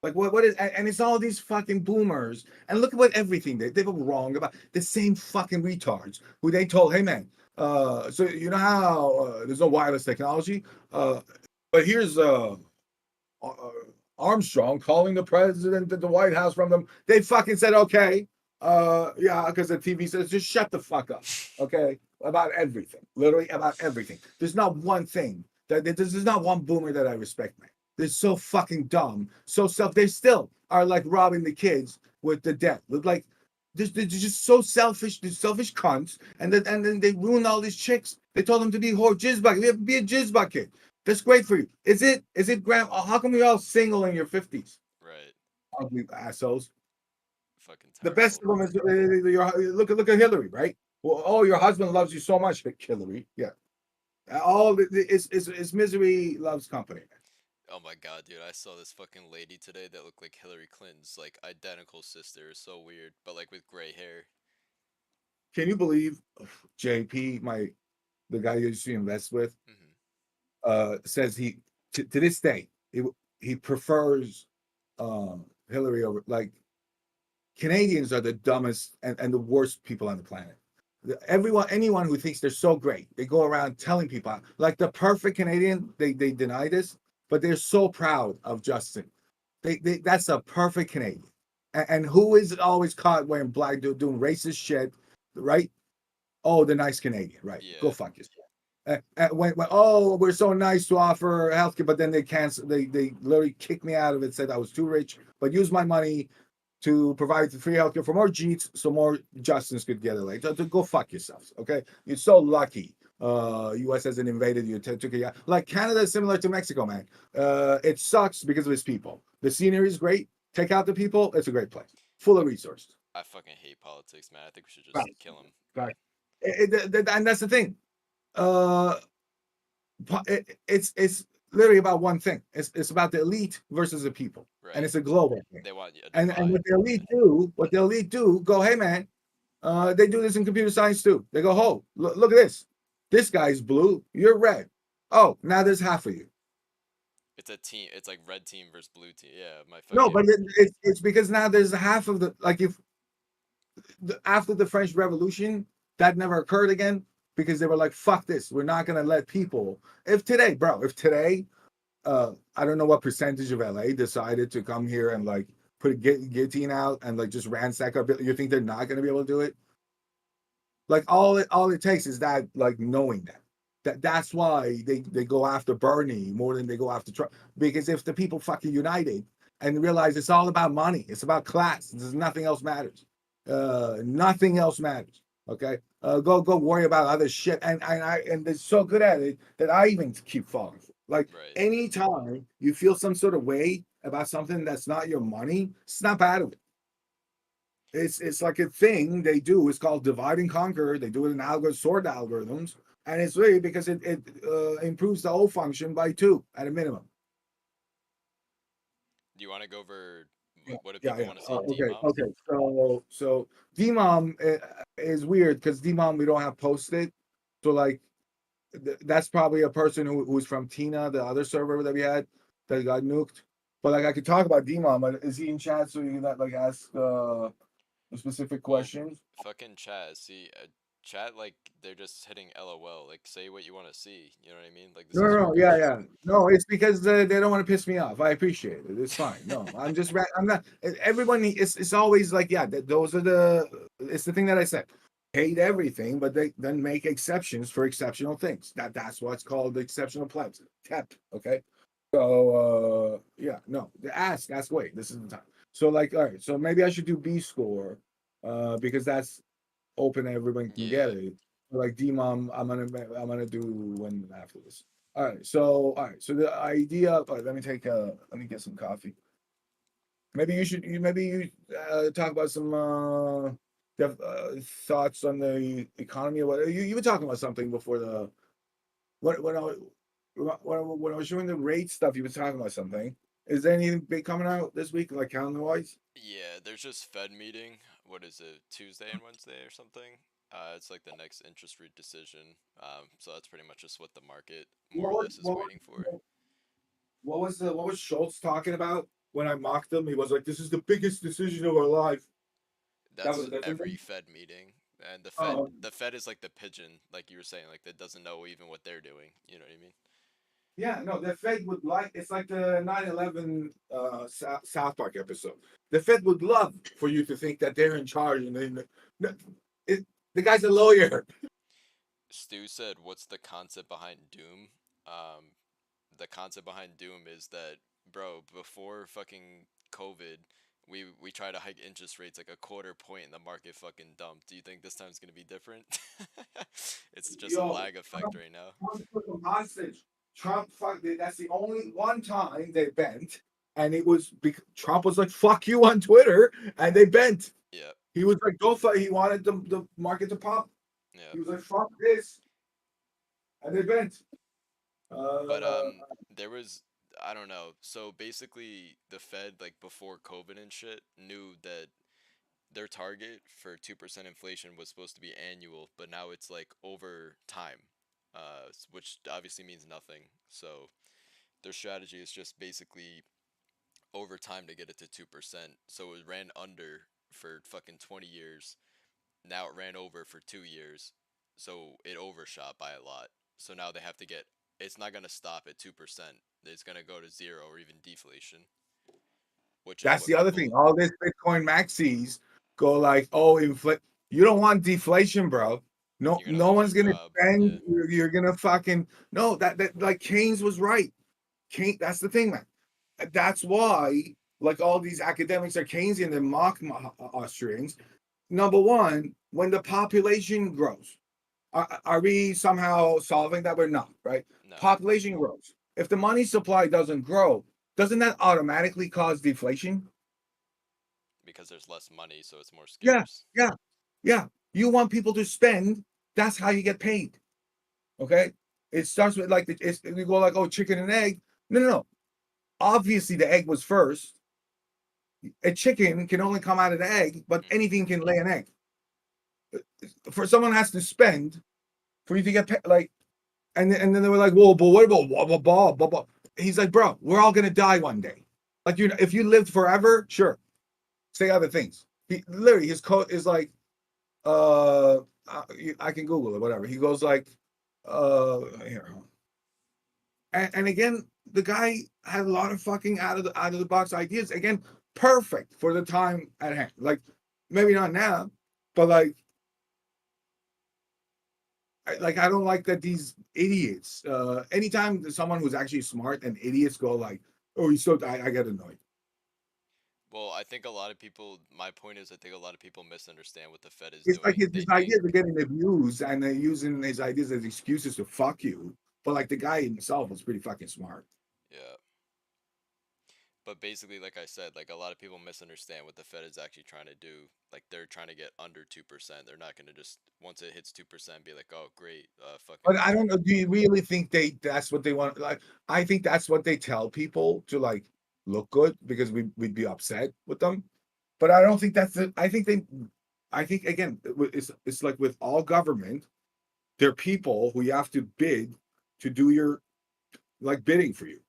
like what is and it's all these fucking boomers. And look at what everything they were wrong about the same fucking retards who they told, hey man, so you know how there's no wireless technology, but here's uh, Armstrong calling the president at the White House from them. They fucking said okay, yeah, because the TV says just shut the fuck up, okay, about everything, literally about everything. There's not one thing there's not one boomer that I respect, man. They're so fucking dumb, so self. They still are like robbing the kids with the debt. Like they're just so selfish. They're selfish cunts, and then they ruin all these chicks. They told them to be whore jizbak. Be a jizbak kid. That's great for you. Is it? Is it, Graham? How come you're all single in your 50s? Right. Ugly assholes. Fucking The best terrible. of them is look at Hillary, right? Well, oh, your husband loves you so much, Hillary. Yeah. All it's misery loves company. Oh my god, dude, I saw this fucking lady today that looked like Hillary Clinton's like identical sister. So weird, but like with gray hair. Can you believe JP, the guy you used to invest with, Hmm. says he to this day he prefers Hillary over like Canadians are the dumbest and the worst people on the planet. Anyone who thinks they're so great, they go around telling people like the perfect Canadian. They deny this, but they're so proud of Justin. That's a perfect Canadian. And who is always caught wearing black, doing racist shit, right? Oh, the nice Canadian, right? Go Yeah. fuck yourself. When oh, we're so nice to offer healthcare, but then they cancel. They literally kicked me out of it. Said I was too rich, but use my money to provide free healthcare for more Jeets, so more Justins could get it. Like, to go fuck yourselves. Okay, you're so lucky. U.S. hasn't invaded you. Took it. Like Canada is similar to Mexico, man. It sucks because of its people. The scenery is great. take out the people, it's a great place, full of resources. I fucking hate politics, man. I think we should just Right, kill him. right. And that's the thing. Uh, it's literally about one thing. It's about the elite versus the people, and Right. it's a global thing. They want a And divide. what the elite do, go, hey man, they do this in computer science too. They go, oh, look at this. This guy's blue, you're red. Oh, now there's half of you. It's a team. It's like red team versus blue team. Yeah, my No, but fucking. it's because now there's half of the like if after the French Revolution, that never occurred again because they were like, fuck this. We're not gonna let people. If today, I don't know what percentage of LA decided to come here and like put a guillotine out and like just ransack our you think they're not gonna be able to do it? Like all it takes is that like knowing that's why they go after Bernie more than they go after Trump. Because if the people fucking united and realize it's all about money, it's about class, there's nothing else matters. Nothing else matters. Okay. Go worry about other shit. And they're so good at it that I even keep falling for. Like Right. anytime you feel some sort of way about something that's not your money, snap out of it. It's like a thing they do. It's called divide and conquer. They do it in sword algorithms, and it's really because it improves the O function by 2 at a minimum. Do you want to go over Yeah, what do yeah, people yeah. want to see in Okay, DMOM? okay. So DMOM is weird because DMOM we don't have posted. So like that's probably a person who's from Tina, the other server that we had that got nuked. But like I could talk about DMOM. But is he in chat so you can like ask specific Well, questions? fucking chat. See, chat like they're just hitting LOL. Like say what you want to see. You know what I mean? Like this No, is no, your no, yeah, guys'. yeah. No, it's because they don't want to piss me off. I appreciate it. It's fine. No, I'm not. Everyone, it's always like, yeah, those are it's the thing that I said. Hate everything, but they then make exceptions for exceptional things. That's what's called the exceptional plebs. TEP, okay? So, yeah, no, ask away. This is the time. So, like, all right, so maybe I should do B score, because that's open, everyone can get Yeah. it. Like DMOM, I'm gonna do one after this. All right. So the idea. All right, let me get some coffee. Maybe you talk about some thoughts on the economy or what you were talking about something before the when when I was showing the rate stuff. You were talking about something. Is there anything big coming out this week, like calendar wise? Yeah, there's just Fed meeting. What is it? Tuesday and Wednesday or something? It's like the next interest rate decision. So that's pretty much just what the market more What or was less is what waiting for. what was Schultz talking about when I mocked him? He was like, "This is the biggest decision of our life." That was That's a different every thing. Fed meeting. And Oh, the Fed is like the pigeon, like you were saying, like that doesn't know even what they're doing. You know what I mean? yeah, no, the Fed would like it's like the 9/11 South Park episode. The Fed would love for you to think that they're in charge, and no, it, the guy's a lawyer. Stu said, "What's the concept behind Doom?" Um, the concept behind Doom is that, bro, before fucking COVID, we try to hike interest rates like a quarter point and the market fucking dumped. Do you think this time's gonna be different? It's just a Yo, lag effect right now. Trump put them hostage. Trump, fuck, that's the only one time they bent, and it was because Trump was like, "Fuck you" on Twitter, and they bent. Yeah, He was like, "Go for." He wanted the market to pop. yeah. He was like, "Fuck this," and they bent. But Uh, there was I don't know. So basically, the Fed like before COVID and shit knew that their target for 2% inflation was supposed to be annual, but now it's like over time, which obviously means nothing. So their strategy is just basically over time to get it to 2%. So it ran under for fucking 20 years. Now it ran over for 2 years. So it overshot by a lot. So now they have to get, it's not going to stop at 2%. It's going to go to zero or even deflation, which is That's what the other thing. people, All this Bitcoin maxis go like, "Oh, inflate." You don't want deflation, bro. No, you're going to no lose one's your gonna job. Yeah. spend. You're gonna fucking no. That like Keynes was right. Keynes. That's the thing, man. That's why like all these academics are Keynesian and mock Austrians. Number one, when the population grows, are we somehow solving that? We're not, right? No. Population grows. If the money supply doesn't grow, doesn't that automatically cause deflation? because there's less money, so it's more Yeah, scarce. yeah, yeah. You want people to spend. That's how you get paid. Okay. It starts with like we go like, oh, chicken and egg. No, no, no. Obviously, the egg was first. A chicken can only come out of the egg, but Mhm. anything can lay an egg. For someone has to spend for you to get paid, like, and then they were like, whoa, but what about blah blah blah blah blah? He's like, bro, we're all gonna die one day. Like, you, if you lived forever, sure, say other things. He literally, his code is like, uh, I can Google it, whatever. He goes like, here, and again, the guy had a lot of fucking out of the box ideas. Again, perfect for the time at hand. Like, maybe not now, but like, I don't like that these idiots. Anytime someone who's actually smart and idiots go like, "Oh, he's so," I get annoyed. Well, I think a lot of people. My point is, I think a lot of people misunderstand what the Fed is It's like doing. his They think, ideas are getting abused, and they're using his ideas as excuses to fuck you. But like the guy himself was pretty fucking smart. yeah. But basically, like I said, like a lot of people misunderstand what the Fed is actually trying to do. Like they're trying to get under 2%. They're not gonna just once it hits 2% be like, oh great, But fucking I don't turn. know. Do you really think that's what they want? Like, I think that's what they tell people to like look good because we'd be upset with them. But I don't think that's it. I think again, it's like with all government, they're people who you have to bid to do your like bidding for you.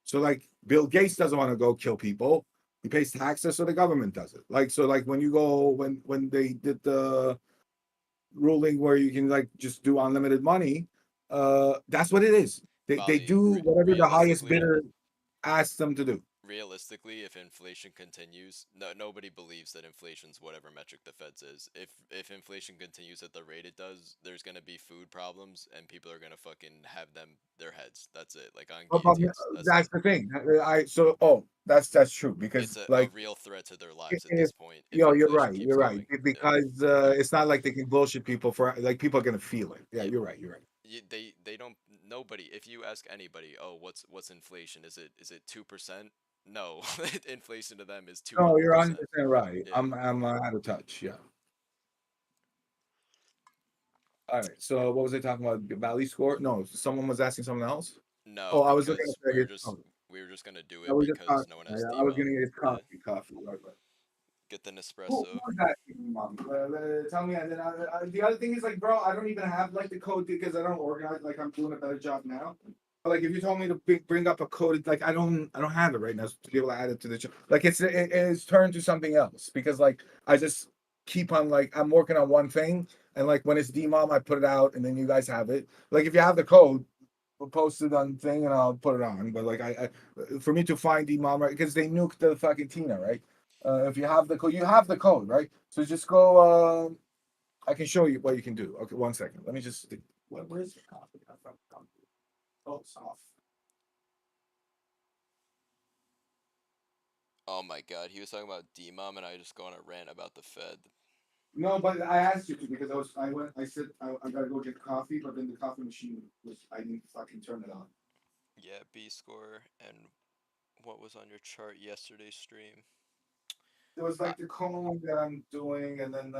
So like Bill Gates doesn't want to go kill people. He pays taxes, so the government does it. Like, so like when you go when they did the ruling where you can like just do unlimited money, that's what it is. They Bali, do whatever the highest realistically, bidder asks them to do. realistically, if inflation continues, nobody believes that inflation's whatever metric the Fed's is. If inflation continues at the rate it does, there's gonna be food problems and people are gonna fucking have them their heads. That's it. Like on But guillotines. That's that's it. the thing. That's true because A like real threat to their lives at if this point if inflation you're keeps right going. Yeah. because it's not like they can bullshit people for like people are gonna feel it. Yeah, Yeah, you're right. they don't nobody if you ask anybody, oh, what's inflation, is it 2%? No. Inflation to them is No, you're 200%. 100% right. Yeah. I'm out of touch. Yeah. All right. So what was I talking about? Bali score? No, someone was asking something else. No, Oh, I was looking because at his. Oh, we were just gonna do I it was just because talking. no one has I was DMOM. gonna get his Yeah, coffee. Coffee. Right, right. get the Who Nespresso. was that, mom? Tell me. And then the other thing is like, bro, I don't even have like the code because I don't organize. Like, I'm doing a better job now. But like, if you told me to bring up a code, like I don't have it right now to be able to add it to the like it is turned to something else because like I just keep on like I'm working on one thing and like when it's DMOM I put it out and then you guys have it. Like if you have the code, we'll post it on thing and I'll put it on. But like for me to find DMOM right because they nuked the fucking Tina right. If you have the code, you have the code, right? So just go. I can show you what you can do. Okay, one second. Let me just. Where's the copy? Oh, it's off. Oh my god, he was talking about DMOM and I just go on a rant about the Fed. No, but I asked you to because I said I gotta go get coffee, but then the coffee machine was I didn't fucking turn it on. Yeah, B score and what was on your chart yesterday's stream? There was I, like the cone that I'm doing, and then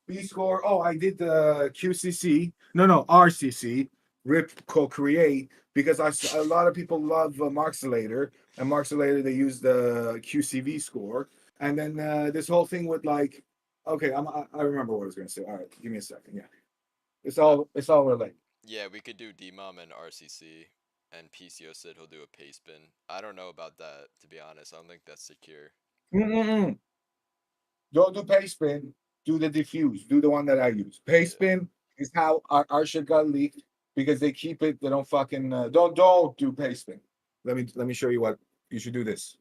B score. Oh, I did the QCC. No, RCC. RIP co-create because a lot of people love Marxilator and Marxilator they use the QCV score and then this whole thing with like okay I remember what I was gonna say. All right, give me a second. Yeah, uh, it's all related. yeah, we could do DMOM and RCC, and PCO said he'll do a pay spin. I don't know about that, to be honest. I don't think that's secure. Mm-mm-mm. Don't do pay spin. Do the diffuse. Do the one that I use. Pay Yeah. spin is how our shit got leaked because they keep it. They don't fucking don't do pay spin. Let me show you what you should do. This.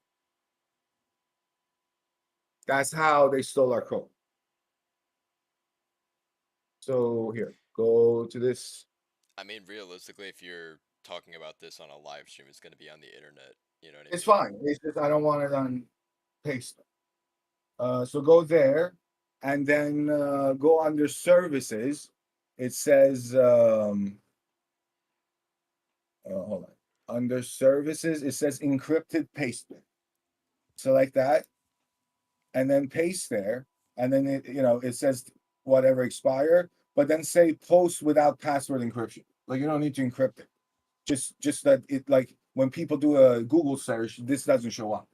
That's how they stole our code. So here, go to this. I mean, realistically, if you're talking about this on a live stream, it's going to be on the internet. You know what I It's mean? fine. It's just I don't want it on pay spin. So go there, and then go under services. It says hold on. Under services, it says encrypted pastebin. Select that. and then paste there, and then it says whatever expire, but then say post without password encryption. Like you don't need to encrypt it. Just that it, like when people do a Google search, this doesn't show up.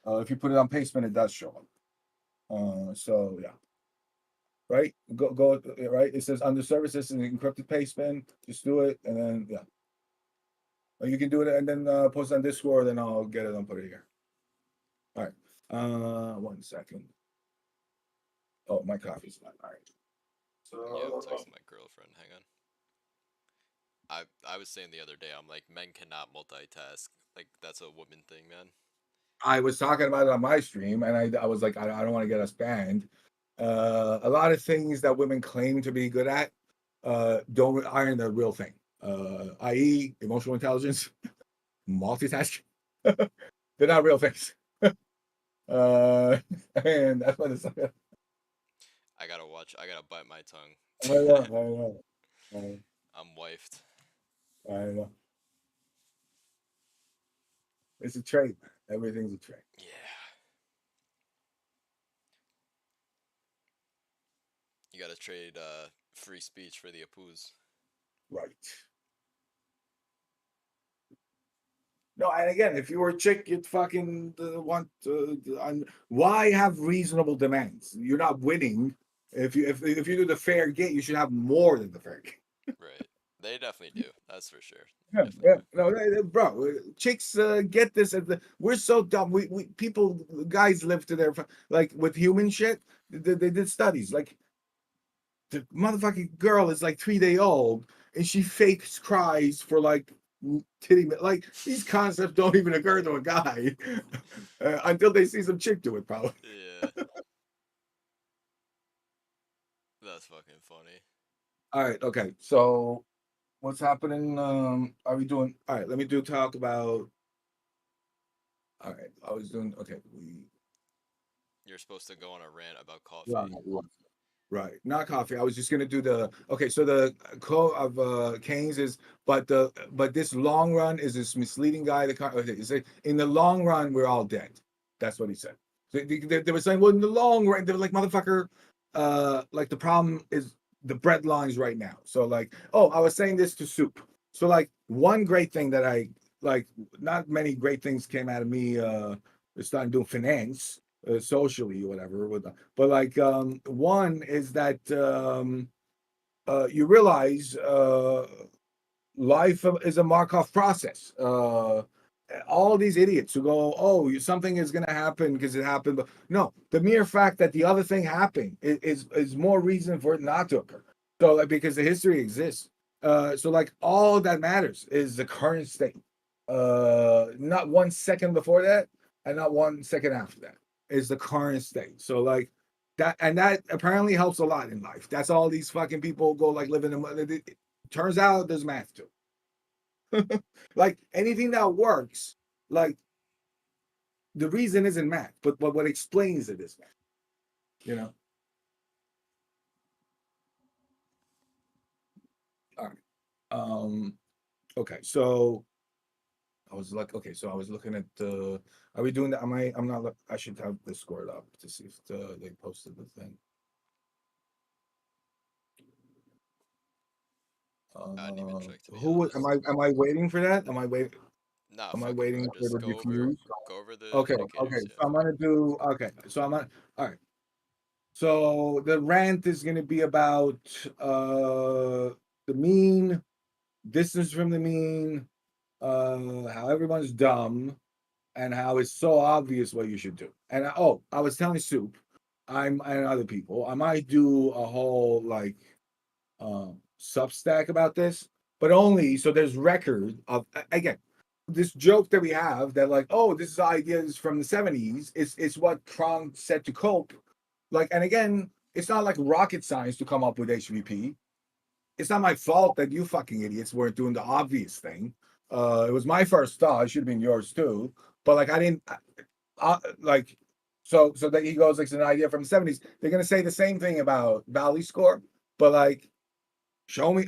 If you put it on Pastebin, it does show up. So yeah, right. Go right. It says under services and encrypted Pastebin. Just do it, and then yeah. Or you can do it and then post it on Discord, then I'll get it and put it here. All right. 1 second. Oh, my coffee's not. All right. Yeah, I'm So texting my girlfriend. Hang on. I was saying the other day, I'm like, men cannot multitask. Like that's a woman thing, man. I was talking about it on my stream, and I was like, I don't want to get us banned. A lot of things that women claim to be good at don't aren't the real thing. I.e., emotional intelligence, multitasking. They're not real things. And that's what it's like. I gotta watch. I gotta bite my I tongue. know, I know, I'm wifed. I know. It's a trait, man. Everything's a trait. Yeah. You gotta trade free speech for the apus. Right. No, and again, if you were a chick, you'd fucking want why have reasonable demands? You're not winning. If you do the fair get, you should have more than the fair get. Right. They definitely do. That's for sure. They Yeah, definitely yeah. do. No, bro, chicks get this. We're so dumb. We people, guys live to their like with human shit. They did studies. Like the motherfucking girl is like 3 day old, and she fakes cries for like titty. Like these concepts don't even occur to a guy until they see some chick do it. Probably. Yeah. That's fucking funny. All right. Okay. So what's happening? Are we doing? All right. Let me talk about. All right. I was doing. Okay. You're supposed to go on a rant about Right, coffee. right. Not coffee. I was just gonna do the okay. So the quote of Keynes is, but this long run is this misleading guy. Okay, he said, in the long run, we're all dead. That's what he said. So they were saying, well, in the long run, they were like, motherfucker, like the problem is the bread lines right now. So like, oh, I was saying this to Soup. So like one great thing that I like, not many great things came out of me starting doing finance socially or whatever but like one is that you realize life is a Markov process. All these idiots who go, oh, something is going to happen because it happened, but no, the mere fact that the other thing happened is more reason for it not to occur. So like because the history exists, so like all that matters is the current state, not 1 second before that and not 1 second after that is the current state. So like that, and that apparently helps a lot in life. That's all these fucking people go like living in. It turns out there's math too. Like anything that works, like the reason isn't math, but what explains it is math. You know. All right. Okay. So I was like, okay. So I was looking at the. Are we doing that? Am I? I'm not. I should have this scored up to see if they posted the thing. I didn't even check, to be Who honest. am I waiting for that? Am I waiting? Nah, Am I fuck it, bro. waiting for Just the diffuse? go over the Okay, okay. indicators. So Yeah, I'm fuck gonna do okay. So I'm gonna all right. So the rant is gonna be about the mean, distance from the mean, how everyone's dumb, and how it's so obvious what you should do. And oh, I was telling Soup, and other people, I might do a whole like Substack about this, but only so there's record of again this joke that we have that like oh this is ideas from the 70s. It's what Kron said to cope. Like and again, it's not like rocket science to come up with HVP. It's not my fault that you fucking idiots weren't doing the obvious thing. It was my first thought. It should have been yours too. But like I didn't like so that he goes like it's an idea from the 70s. They're gonna say the same thing about Bali score, but like show me.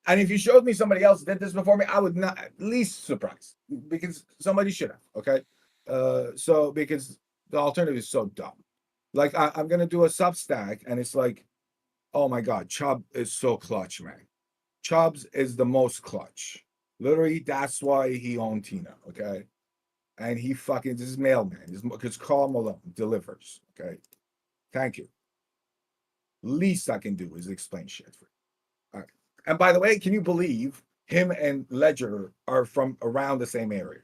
And if you showed me somebody else did this before me, I would not at least surprised because somebody should have. Okay. So because the alternative is so dumb. Like I'm gonna do a Substack, and it's like, oh my god, Chubb is so clutch, man. Chubbs is the most clutch. Literally, that's why he owned Tina. Okay, and he fucking this is mailman. Because Carl Malone delivers. Okay, thank you. Least I can do is explain shit for you. All right. And by the way, can you believe him and Ledger are from around the same area?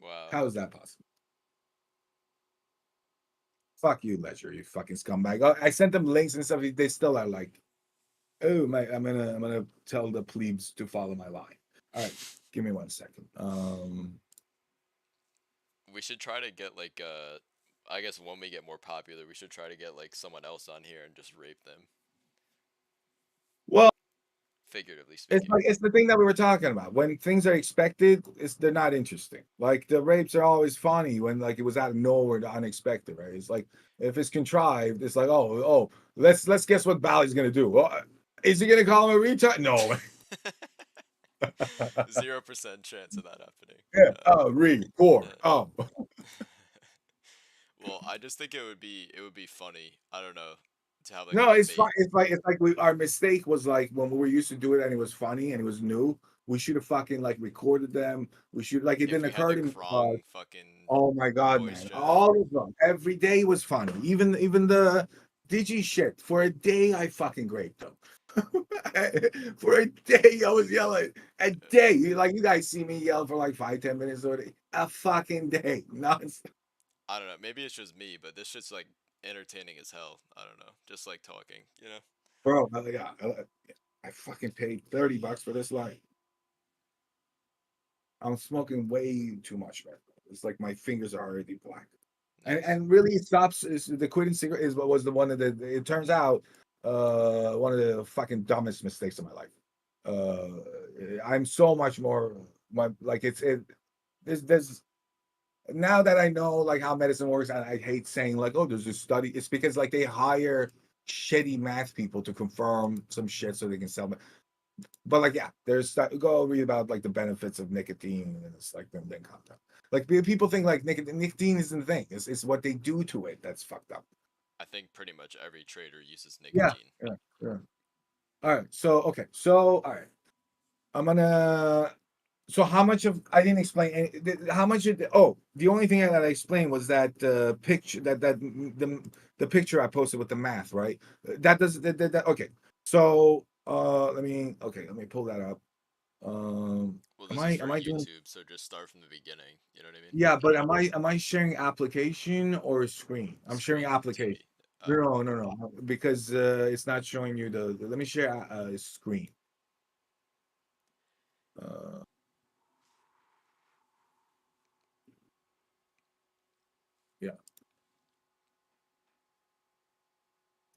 Wow. How is that possible? Fuck you, Ledger, you fucking scumbag. Oh, I sent them links and stuff. They still are like, oh my, I'm gonna tell the plebes to follow my line. All right, give me 1 second. We should try to get like I guess when we get more popular, we should try to get like someone else on here and just rape them, Well, figuratively it's speaking. like it's the thing that we were talking about. When things are expected, they're not interesting. Like the rapes are always funny when like it was out of nowhere, unexpected, right? It's like if it's contrived, it's like oh, let's guess what Bali's gonna do. Oh, is he gonna call him a retard? No. 0% chance of that happening. Yeah. Uh, Oh, record. uh, Oh. well, I just think it would be funny. I don't know, to have like a No, it's fine. debate. It's like we our mistake was like when we were used to do it and it was funny and it was new. We should have fucking like recorded them. We should like it If didn't we had occur the to me. Krong fucking Oh my god, voice man! chat. All of them. Every day was funny. Even the digi shit. For a day, I fucking graped them. For a day, I was yelling. A day, like you guys see me yell for like 5-10 minutes or a fucking day. Nonstop. I don't know. Maybe it's just me, but this shit's like entertaining as hell. I don't know. Just like talking, you know? Bro, I fucking paid $30 for this light. I'm smoking way too much, man. It's like my fingers are already black. And Nice. and really it stops is the quitting cigarette is what was the one that it turns out one of the fucking dumbest mistakes of my life. I'm so much more my like there's now that I know like how medicine works, and I hate saying like, oh, there's a study. It's because like they hire shitty math people to confirm some shit so they can sell. But like, yeah, there's go read about like the benefits of nicotine, and it's like then content. Like people think like nicotine isn't the thing. It's what they do to it that's fucked up. I think pretty much every trader uses Yeah, nicotine. yeah, yeah. All right. So okay. So all right. I'm gonna. So how much of I didn't explain how much of the only thing that I explained was that picture that the picture I posted with the math, right? That does that okay. So let me pull that up. Well, Am this is I for doing YouTube, so just start from the beginning. You know what I mean? yeah, but am I sharing application or screen? I'm sharing Screen application. TV. Oh, No, because it's not showing you let me share screen. Uh, yeah,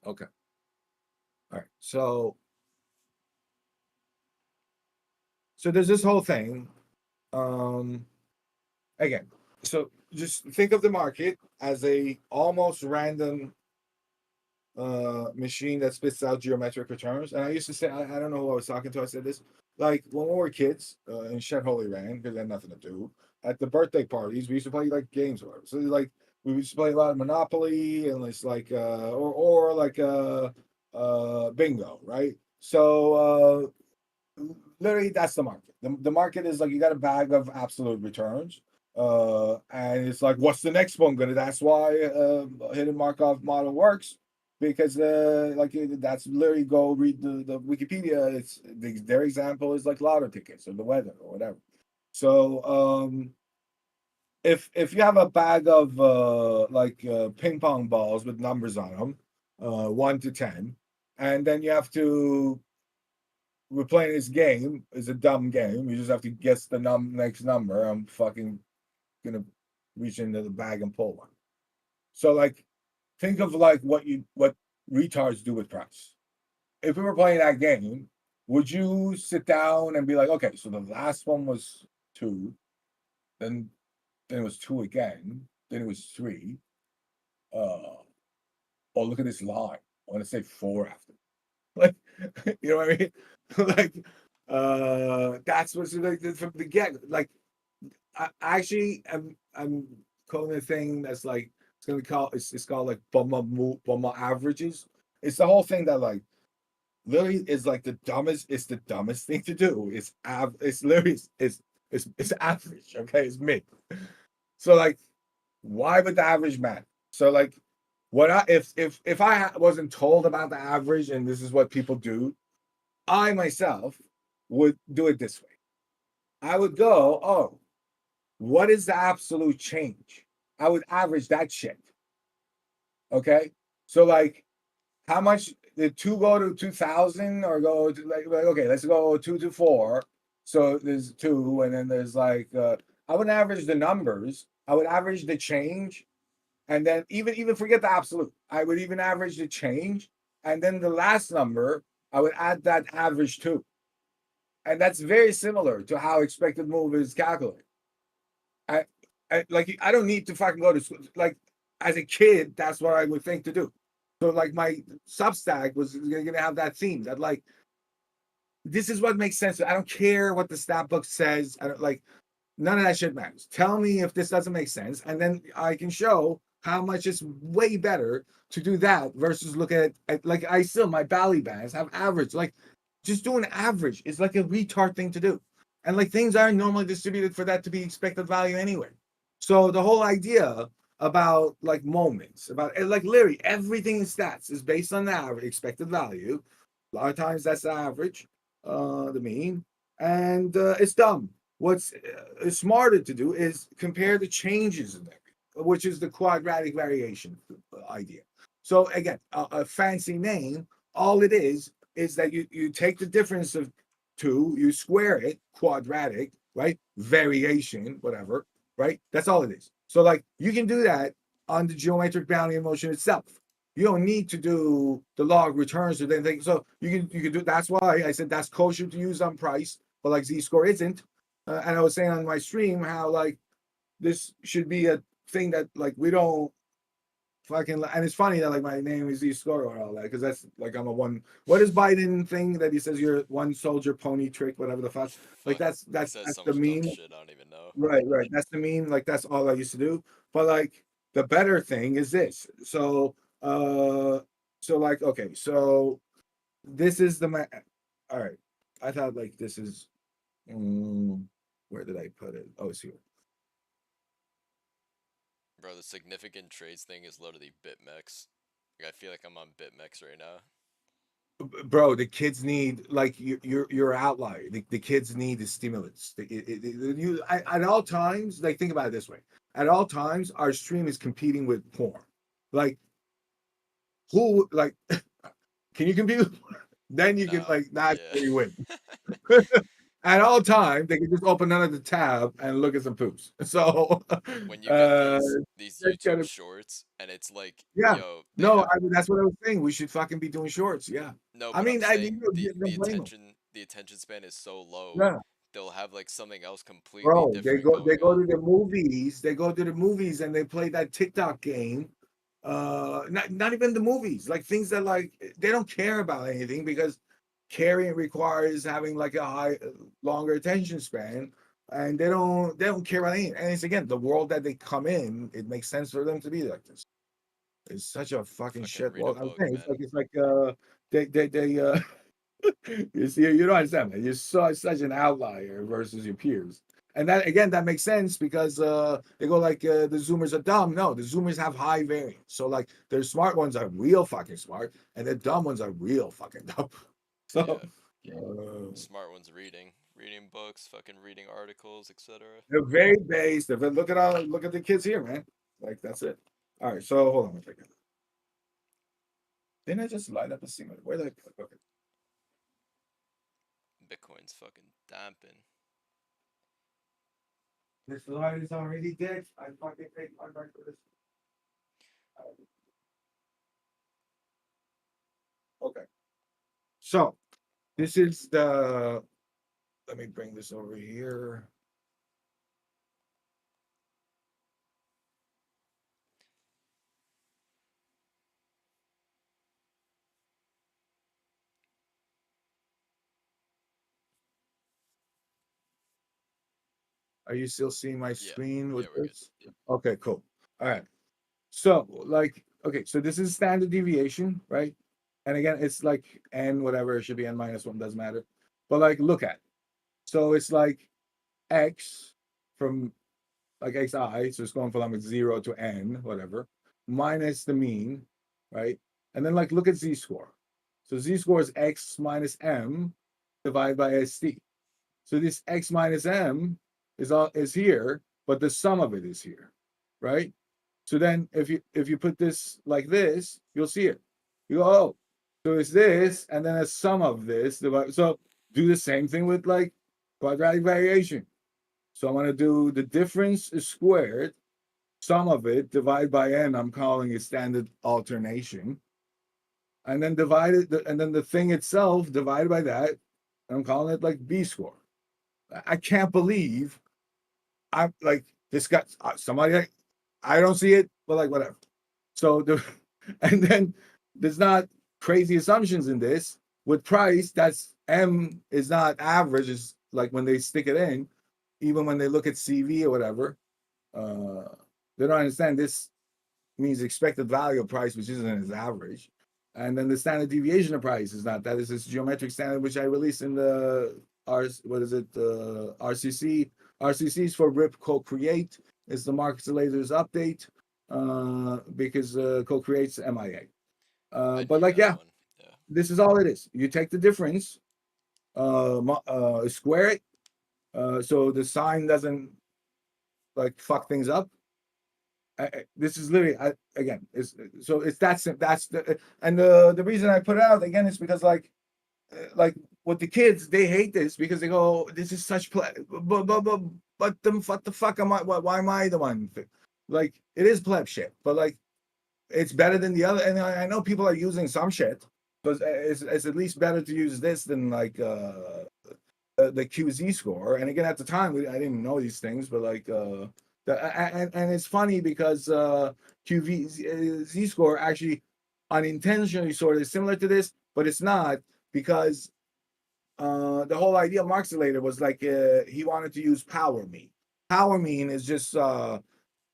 okay. All right. So there's this whole thing. Um again, so just think of the market as a almost random machine that spits out geometric returns. And I used to say, I don't know who I was talking to. I said this like when we were kids in Shed Holy Ran because they had nothing to do at the birthday parties. We used to play like games or whatever. So like we used to play a lot of Monopoly and it's like or like bingo, right? So literally that's the market. The market is like you got a bag of absolute returns. And it's like, what's the next one gonna? That's why hidden Markov model works because that's literally go read the Wikipedia. It's their example is like lotto tickets or the weather or whatever. So if you have a bag of ping pong balls with numbers on them, 1 to 10, and then you have to we're playing this game. It's a dumb game. You just have to guess the next number. I'm fucking gonna reach into the bag and pull one. So like, think of like what retards do with price. If we were playing that game, would you sit down and be like, okay, so the last one was 2, then it was 2 again, then it was 3. Oh, look at this line. I want to say 4 after. Like, you know what I mean? Like, that's what's like from the get. Like, I actually am calling a thing that's like It's called like Bumma averages. It's the whole thing that like literally is like the dumbest. It's the dumbest thing to do. It's literally it's average. Okay, it's mid. So like, why would the average matter? So like, what I if I wasn't told about the average and this is what people do, I myself would do it this way. I would go, oh, what is the absolute change? I would average that shit. Okay. So like how much did two go to 2000 or go to like okay, let's go two to four. So there's two, and then there's like I would average the numbers, I would average the change, and then even forget the absolute. I would even average the change, and then the last number, I would add that average to. And that's very similar to how expected move is calculated. I, I don't need to fucking go to school. Like as a kid, that's what I would think to do. So like my Substack was gonna have that theme that like this is what makes sense. I don't care what the stat book says. I don't like none of that shit matters. Tell me if this doesn't make sense, and then I can show how much it's way better to do that versus look at like I still my Bali bands have average. Like just do an average. It's like a retard thing to do. And like things aren't normally distributed for that to be expected value anyway. So the whole idea about like moments, about like literally everything in stats is based on the average expected value. A lot of times that's the average, the mean, and it's dumb. What's smarter to do is compare the changes in there, which is the quadratic variation idea. So again, a fancy name, all it is that you take the difference of two, you square it, quadratic, right? Variation, whatever, right? That's all it is. So like you can do that on the geometric boundary of motion itself. You don't need to do the log returns or anything. So you can do. That's why I said that's kosher to use on price, but like Z-score isn't. And I was saying on my stream how like this should be a thing that like we don't fucking. And it's funny that like my name is Z-score or all that because that's like I'm a one. What is Biden thing that he says you're one soldier pony trick, whatever the fuck. Like Fuck, he says that's so the much dumb meme. shit. I don't even know. Right, right. That's the meme. Like that's all I used to do. But like the better thing is this. So like okay, so this is all right. I thought like this is where did I put it? Oh, it's here. Bro, the significant traits thing is literally BitMEX. Like, I feel like I'm on BitMEX right now. Bro, the kids need like you're an outlier. The kids need the stimulants. At all times, like think about it this way. At all times, our stream is competing with porn. Like who like can you compete? Then you can No, like that's yeah. where you win. At all times, they can just open another tab and look at some poops. So When you get uh these that's YouTube kind shorts and it's like, yeah. yo, they No, have that's what I was saying. We should fucking be doing shorts. Yeah. no, I but I'm mean, saying you don't blame them. the attention span is so low. Yeah. They'll have like something else completely Bro, different going they go on. to the movies. They go to the movies and they play that TikTok game. Not even the movies, like things that like they don't care about anything because carrying requires having like a high longer attention span and they don't care about anything. And it's again the world that they come in, it makes sense for them to be like this. It's such a fucking Fucking shit. read a Well, I'm book, saying man. it's like they you see, you don't understand, man. You're such an outlier versus your peers. And that again, that makes sense because they go like the Zoomers are dumb. No, the Zoomers have high variance. So like their smart ones are real fucking smart, and the dumb ones are real fucking dumb. So Yeah. uh, Smart ones reading books, fucking reading articles, etc. they're very based. Look at the kids here, man. Like that's it. All right, so hold on a second. Didn't I just light up a scene? Where did I put? Okay. Bitcoin's fucking damping. This light is already dead. I fucking paid $1 for this. Okay. So this is the, let me bring this over here. Are you still seeing my Yeah. screen Yeah, with we're good. this? Okay, cool. All right. So like, okay, so this is standard deviation, right? And again, it's like n whatever, it should be n minus one, doesn't matter. But like, look at, so it's like x from like xi, so it's going from like 0 to n, whatever, minus the mean, right? And then like look at z-score. So z-score is x minus m divided by st. So this x minus m is here, but the sum of it is here, right? So then if you put this like this, you'll see it. You go, oh, so it's this, and then a sum of this. So do the same thing with like quadratic variation. So I'm gonna do the difference is squared, sum of it, divide by n, I'm calling it standard alternation. And then divide it, and then the thing itself divided by that, I'm calling it like B score. I can't believe I'm like this guy, somebody like, I don't see it, but like whatever. So the and then there's not crazy assumptions in this. With price, that's M is not average, is like when they stick it in, even when they look at CV or whatever, uh they don't understand this means expected value of price, which isn't its average. And then the standard deviation of price is not that. Is this geometric standard which I released in the what is it, RCC. RCCs for RIP co-create is the market latest update, because co-creates MIA. I But need like, that yeah, one. Yeah. this is all it is. You take the difference, square it, so the sign doesn't like fuck things up. This is literally, again, is so it's that's the, and the reason I put it out again is because like with the kids, they hate this because they go, this is such play, but them, what the fuck am I, why am I the one, like it is pleb shit, but like it's better than the other. And I know people are using some shit, but it's at least better to use this than like the QZ score. And again, at the time, I didn't know these things, but like and it's funny because QV score actually unintentionally sort of similar to this, but it's not, because the whole idea of Mark later was like he wanted to use power mean. Power mean is just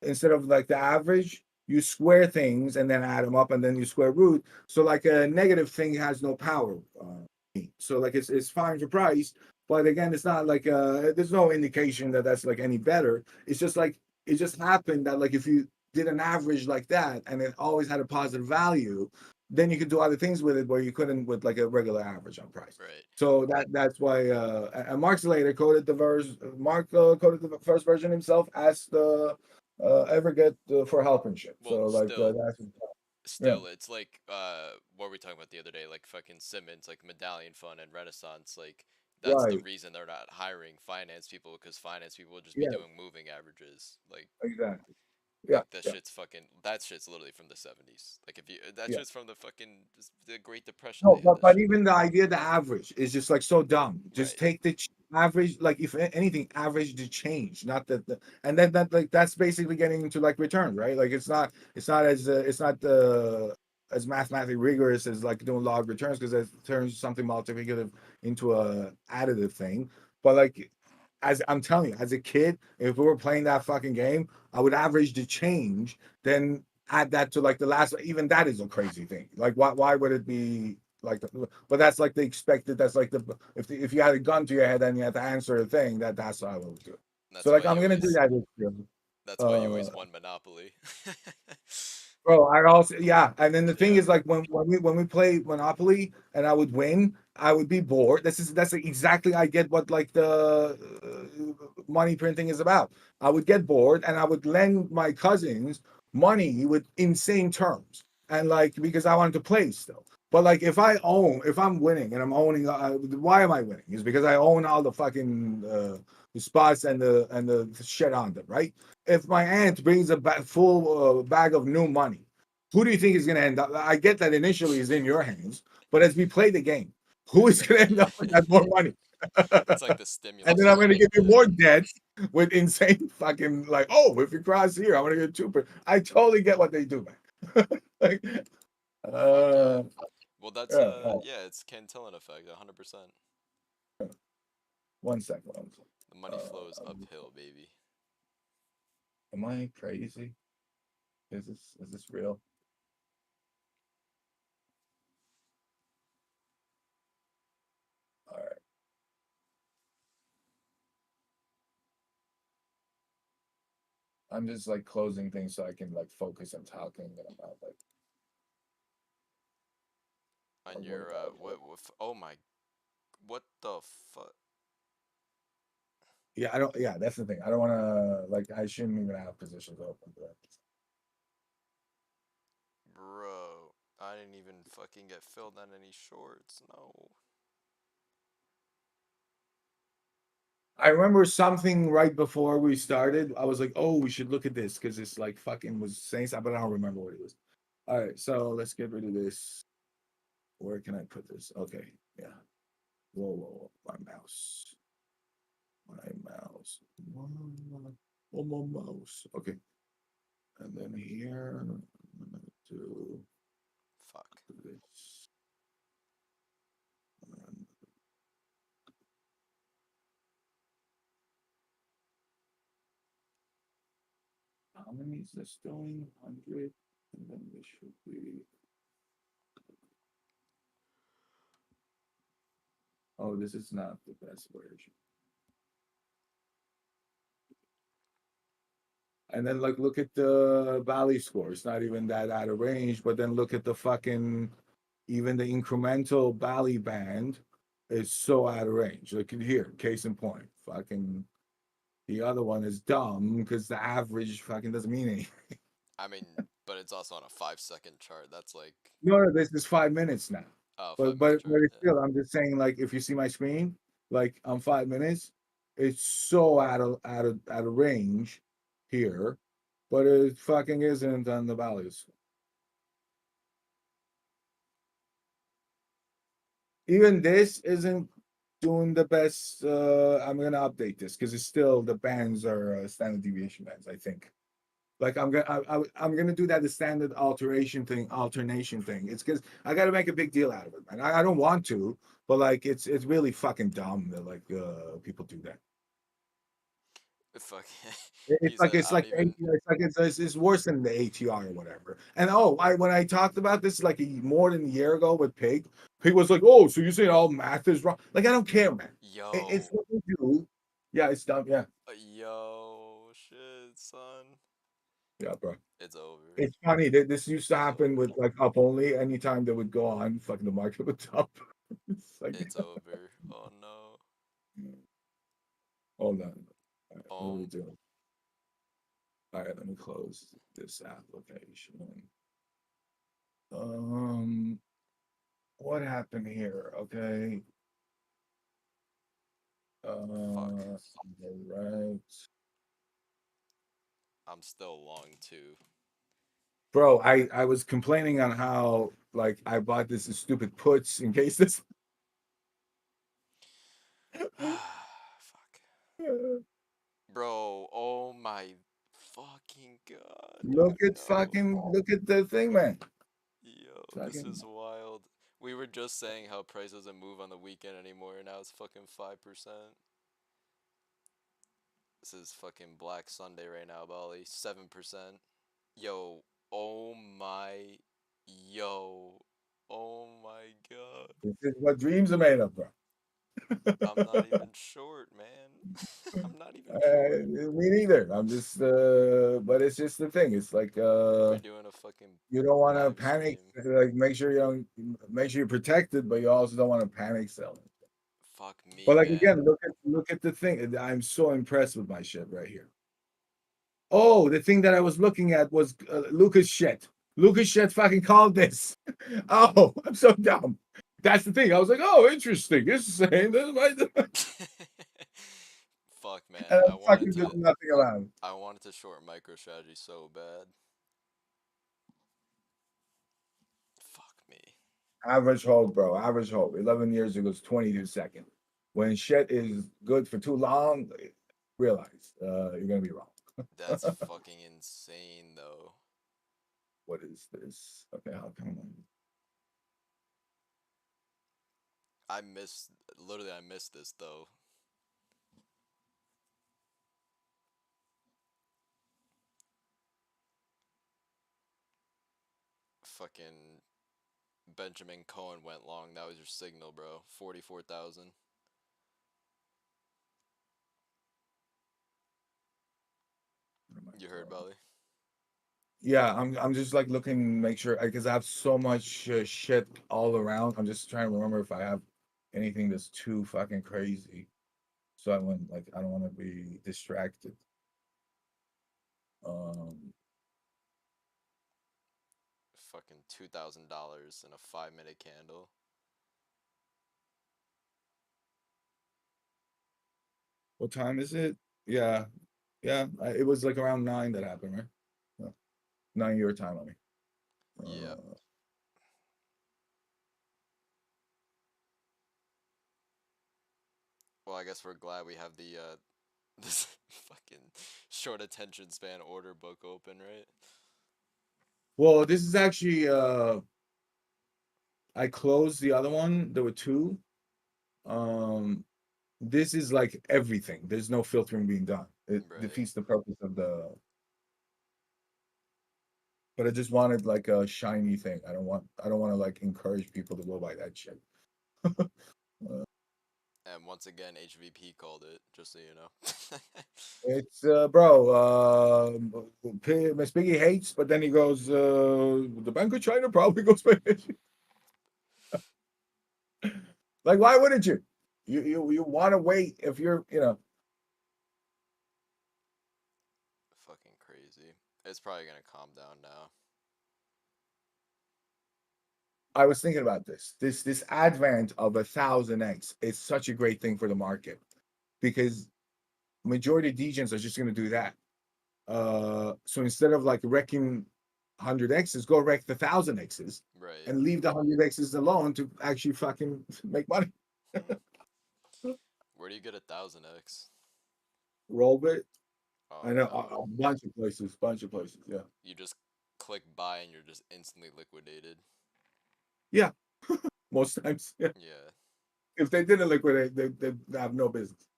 instead of like the average, you square things and then add them up and then you square root. So like a negative thing has no power. So like it's fine for price, but again, it's not like there's no indication that that's like any better. It's just like it just happened that like if you did an average like that and it always had a positive value, then you could do other things with it where you couldn't with like a regular average on price. Right. So that's why and Mark later coded the verse. Mark coded the first version himself as the ever get for helping shit. Well, So like still, that's yeah, still, it's like what were we talking about the other day? Like fucking Simmons, like Medallion Fund and Renaissance. Like that's the right, reason they're not hiring finance people, because finance people will just be yeah, doing moving averages. exactly, yeah, That yeah, shit's fucking. That shit's literally from the 70s. Like if you that yeah. shit's from the fucking the Great Depression. No, They had that but shit. even the idea the average is just like so dumb. Just Right. take the average, like if anything, average the change, not that the, and then that like that's basically getting into like return, right? Like it's not as mathematically rigorous as like doing log returns, because it turns something multiplicative into a additive thing. But like as I'm telling you, as a kid, if we were playing that fucking game, I would average the change, then add that to like the last. Even that is a crazy thing. Like why would it be like but that's like the expected, that's like the if you had a gun to your head and you had to answer a thing, that's what I would do. So That's why like I'm you gonna do always. that this year. That's why you Uh always won Monopoly. Bro, I also, yeah, and then the thing Yeah. is like when we play Monopoly and I would win, I would be bored. That's like exactly, I get what like the money printing is about. I would get bored and I would lend my cousins money with insane terms, and like because I wanted to play still. But like if I'm winning and I'm owning, why am I winning? Is because I own all the fucking the spots and the shit on them, right? If my aunt brings a full bag of new money, who do you think is going to end up? I get that initially is in your hands, but as we play the game, who is going to end up with that more money? It's like the And stimulus then I'm going to check. give you Yeah. more debts with insane fucking like, oh, if you cross here, I'm going to get 2%. I totally get what they do, man. Like, Fuck yeah. uh, Well, that's yeah. yeah, it's Cantillon effect, 100%. 1 second. 1 second. The money flows uphill, baby. Am I crazy? Is this real? All right. I'm just like closing things so I can like focus on talking and I'm not On like worried your about it. oh my, what the fuck, Yeah, I don't. Yeah, that's the thing. I don't want to like. I shouldn't even have positions open. But bro? I didn't even fucking get filled on any shorts. No. I remember something right before we started. I was like, "Oh, we should look at this because it's like fucking was saying something, but I don't remember what it was." All right, so let's get rid of this. Where can I put this? Okay, yeah. Whoa, whoa, whoa. My mouse. My mouse. Oh, my mouse. Okay, and then here, I'm gonna do Fuck. this. And how many is this doing? 100, and then this should be. Oh, this is not the best version. And then like look at the Bali score. It's not even that out of range, but then look at the fucking even the incremental Bali band is so out of range. Look at here, case in point. Fucking the other one is dumb because the average fucking doesn't mean anything. I mean, but it's also on a 5 second chart. That's like, No, this is 5 minutes now. oh, But 5 minute chart. it's Yeah. still, I'm just saying, like, if you see my screen, like on 5 minutes, it's so out of range here, but it fucking isn't on the valleys. Even this isn't doing the best. I'm gonna update this because it's still the bands are standard deviation bands, I think. Like I'm gonna do that the standard alternation thing. It's because I got to make a big deal out of it, man. I don't want to, but like it's really fucking dumb that like people do that. Fuck. It's He like said, I don't even. it's worse than the ATR or whatever. And oh, I when I talked about this like more than a year ago with Pig was like, oh, so you say all math is wrong? Like I don't care, man. It's Yo. what we do. Yeah, it's dumb. Yeah, Yo. Shit, son. yeah, bro. It's over. It's funny that this used to It's happen over. with like up only. Anytime they would go on, fucking the market would dump. It's like, It's over. Oh no. hold on. All right, what are we Um. doing? All right, let me close this application. Um, what happened here? Okay. Fuck. All right. I'm still long too. Bro, I was complaining on how like I bought this stupid puts in case this Fuck. Bro. Oh my fucking god. No. look at the thing, man. Yo, this Fucking is wild. We were just saying how price doesn't move on the weekend anymore, and now it's fucking 5%. This is fucking Black Sunday right now, Bali. 7%. Yo, oh my. Yo, oh my god. this is what dreams are made of, bro. I'm not even short, man. I'm not even short. Me neither. I'm just but it's just the thing. It's like We're doing a fucking you don't want to live panic, stream. like make sure you don't make sure you're protected, but you also don't want to panic sell. Fuck But me, like man. again, look at the thing. I'm so impressed with my shit right here. Oh, the thing that I was looking at was Lucas shit. Lucas shit fucking called this. Oh, I'm so dumb. That's the thing. I was like, oh, interesting. It's the same. Fuck, man. And I'm fucking did nothing around. I wanted to short MicroStrategy so bad. Fuck me. Average hold, bro. Average hold. 11 years ago, it's 22 seconds. When shit is good for too long, realize you're gonna be wrong. That's fucking insane, though. What is this? Okay, how come? I missed, literally, I missed this, though. Fucking Benjamin Cohen went long. That was your signal, bro. 44,000. You heard, Bali? Yeah, I'm just like looking, make sure because I have so much shit all around. I'm just trying to remember if I have anything that's too fucking crazy. So I don't want to be distracted. Um, Fucking $2,000 in a 5 minute candle. what time is it? Yeah, yeah. It was like around 9 that happened, right? Yeah. 9 your time, I mean. Yeah. Uh, Well, I guess we're glad we have the this fucking short attention span order book open, right? well, this is actually I closed the other one. There were two. Um, this is like everything. There's no filtering being done. It Right. defeats the purpose of the. But I just wanted like a shiny thing. I don't want to like encourage people to go buy that shit. Uh, And once again, HVP called it, just so you know. it's bro, Miss Piggy hates, but then he goes, the Bank of China probably goes Spanish. Like, why wouldn't you? You want to wait if you're, Fucking crazy. It's probably gonna calm down now. I was thinking about this. This advent of 1,000x is such a great thing for the market because majority of degens are just going to do that. So instead of like wrecking 100x's, go wreck the 1,000x's Right. and leave the 100x's alone to actually fucking make money. Where do you get 1,000x? Roll it. I Oh know no. a bunch of places. Yeah, You just click buy and you're just instantly liquidated. yeah. Most times, yeah. Yeah. If they didn't liquidate, they have no business.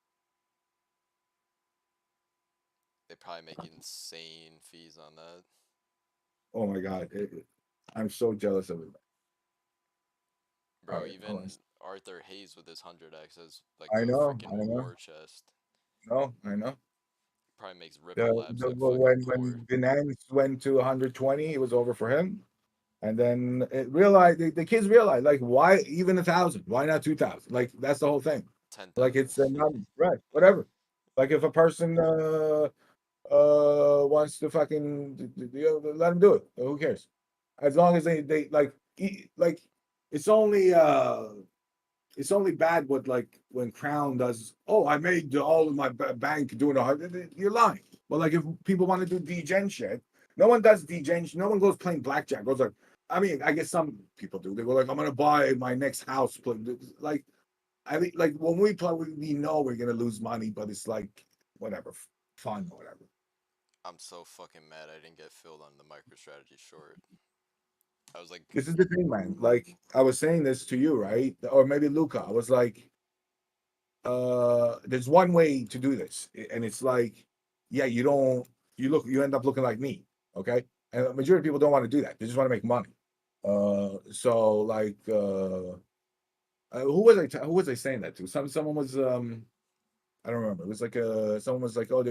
They probably make insane fees on that. Oh my god, I'm so jealous of it. All Bro, right, hold on. even Arthur Hayes with his 100x has like I a know, freaking I know, war chest. I know. Probably makes Ripple Labs look fucking poor. When Binance went to 120, it was over for him. And then it realized the kids realized like why even 1,000? Why not 2,000? Like that's the whole thing. Like 10,000. it's not right, whatever. Like if a person wants to fucking let them do it. Who cares? As long as they like like it's only it's only bad what like when Crown does. Oh, I made all of my bank doing 100. You're lying. But like if people want to do degen shit, no one does degen. No one goes playing blackjack. Goes like, I mean, I guess some people do. They go like, I'm gonna buy my next house. Like I think like when we play, we know we're gonna lose money, but it's like whatever, fun or whatever. I'm so fucking mad I didn't get filled on the MicroStrategy short. I was like, This is the thing, man. Like I was saying this to you, right? Or maybe Luca. I was like, there's one way to do this, and it's like, yeah, you end up looking like me, okay? And the majority of people don't want to do that. They just want to make money. So like, who was I saying that to? Someone was I don't remember. It was like someone was like, "Oh,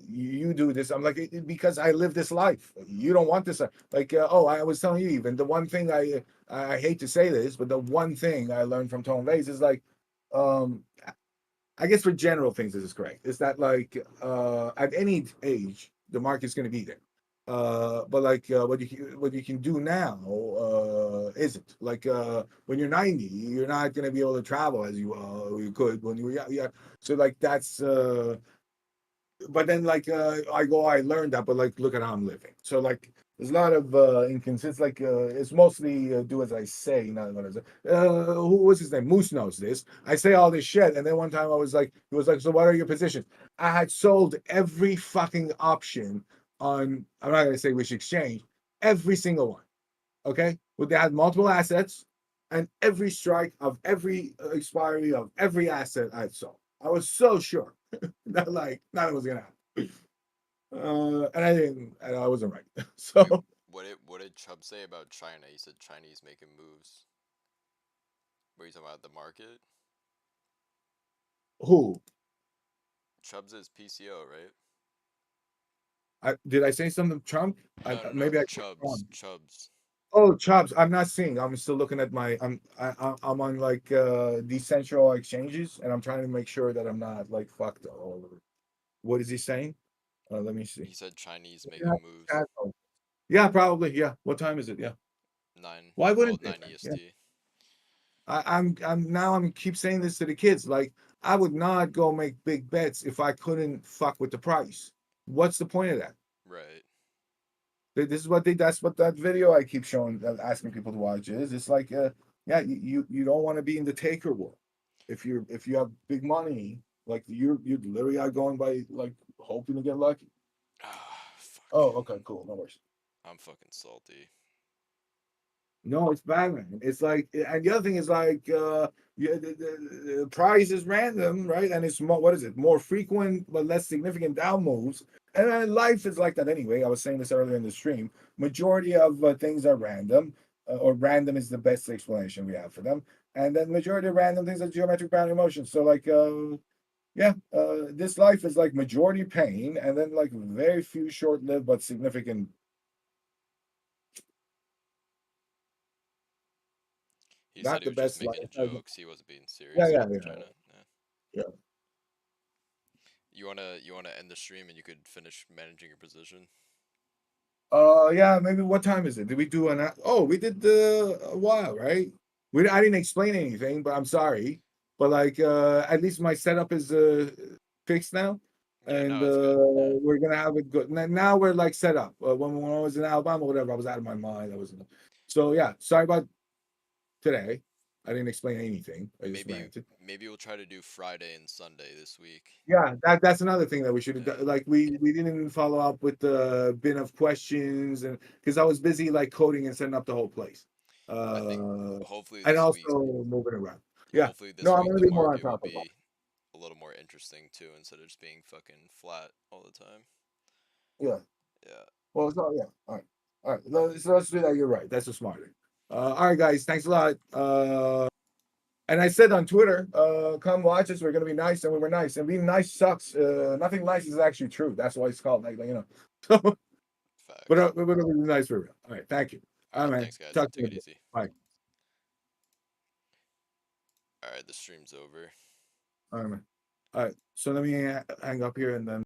you do this." I'm like, Because I live this life. You don't want this." Like, oh, I was telling you, even the one thing I hate to say this, but the one thing I learned from Tone Vays is like, um, I guess for general things, this is correct. Is that like at any age, the market's going to be there. But like what you can do now isn't like when you're 90, you're not going to be able to travel as you could when you were yeah. So like that's but then like I learned that, but like look at how I'm living. So like there's a lot of inconsistency. Like it's mostly do as I say, not what I say. Who was his name? Moose knows this. I say all this shit, and then one time I was like, he was like, "So what are your positions?" I had sold every fucking option on. I'm not gonna say which exchange. Every single one. Okay, well they had multiple assets, and every strike of every expiry of every asset I sold. I was so sure that like nothing was gonna happen. And I didn't, and I wasn't right. wait, So what did Chubb say about China? He said Chinese making moves. What are you talking about? The market? Who? Chubb's is PCO, right? Did I say something? Trump? No, no, no. Maybe I clicked Chubb's. wrong. Chubb's. Oh, Chops. I'm not seeing. I'm still looking at my. I'm on like decentral exchanges, and I'm trying to make sure that I'm not like fucked all over. What is he saying? Let me see. He said Chinese Yeah, making moves. yeah, probably. Yeah. What time is it? Yeah. 9, Why well, wouldn't they? 9 Yeah. EST. I'm keep saying this to the kids. Like, I would not go make big bets if I couldn't fuck with the price. What's the point of that? Right. This is what they. That's what that video I keep showing, asking people to watch is. It's like, yeah, you don't want to be in the taker war. If you have big money, like you literally are going by like hoping to get lucky. Ah, fuck. Oh, okay, cool, no worries. I'm fucking salty. No, it's bad, man. It's like, and the other thing is like, yeah, the prize is random, right? And it's more, what is it? More frequent but less significant down moves. And then life is like that anyway. I was saying this earlier in the stream. Majority of things are random, or random is the best explanation we have for them. And then majority of random things are geometric boundary motions. So like, yeah, this life is like majority pain, and then like very few short-lived but significant. He said Not he the was just best life. making jokes. He wasn't being Yeah, serious yeah, about yeah, China. Yeah. yeah. You wanna end the stream and you could finish managing your position? Yeah, maybe what time is it? Did we do an oh, we did a while, right? I didn't explain anything, but I'm sorry. But like at least my setup is fixed now. Yeah, And no, it's good. we're gonna have it good. Now we're like set up. When I was in Alabama, whatever, I was out of my mind. I was so yeah, sorry about today. I didn't explain anything. I just Maybe ranted. maybe we'll try to do Friday and Sunday this week. Yeah, that's another thing that we should have Yeah. done. Like we didn't follow up with the bin of questions, and because I was busy like coding and setting up the whole place, I think uh, hopefully and this week also moving around. Yeah, hopefully no, this I'm week gonna the be more on market will top of that. be a little more interesting too instead of just being fucking flat all the time. Yeah, Yeah. well, so yeah, all right. Let's do that. You're right. That's a smart thing. All right, guys, thanks a lot. And I said on Twitter, come watch us. We're gonna be nice, and we were nice. And being nice sucks. Nothing nice is actually true. That's why it's called like you know. But Facts. but it was nice for real. All right, thank you. All All right, right, man. thanks guys. Talk to Take you it later. easy. Bye. All right, the stream's over. All right, man. All right. So let me hang up here and then.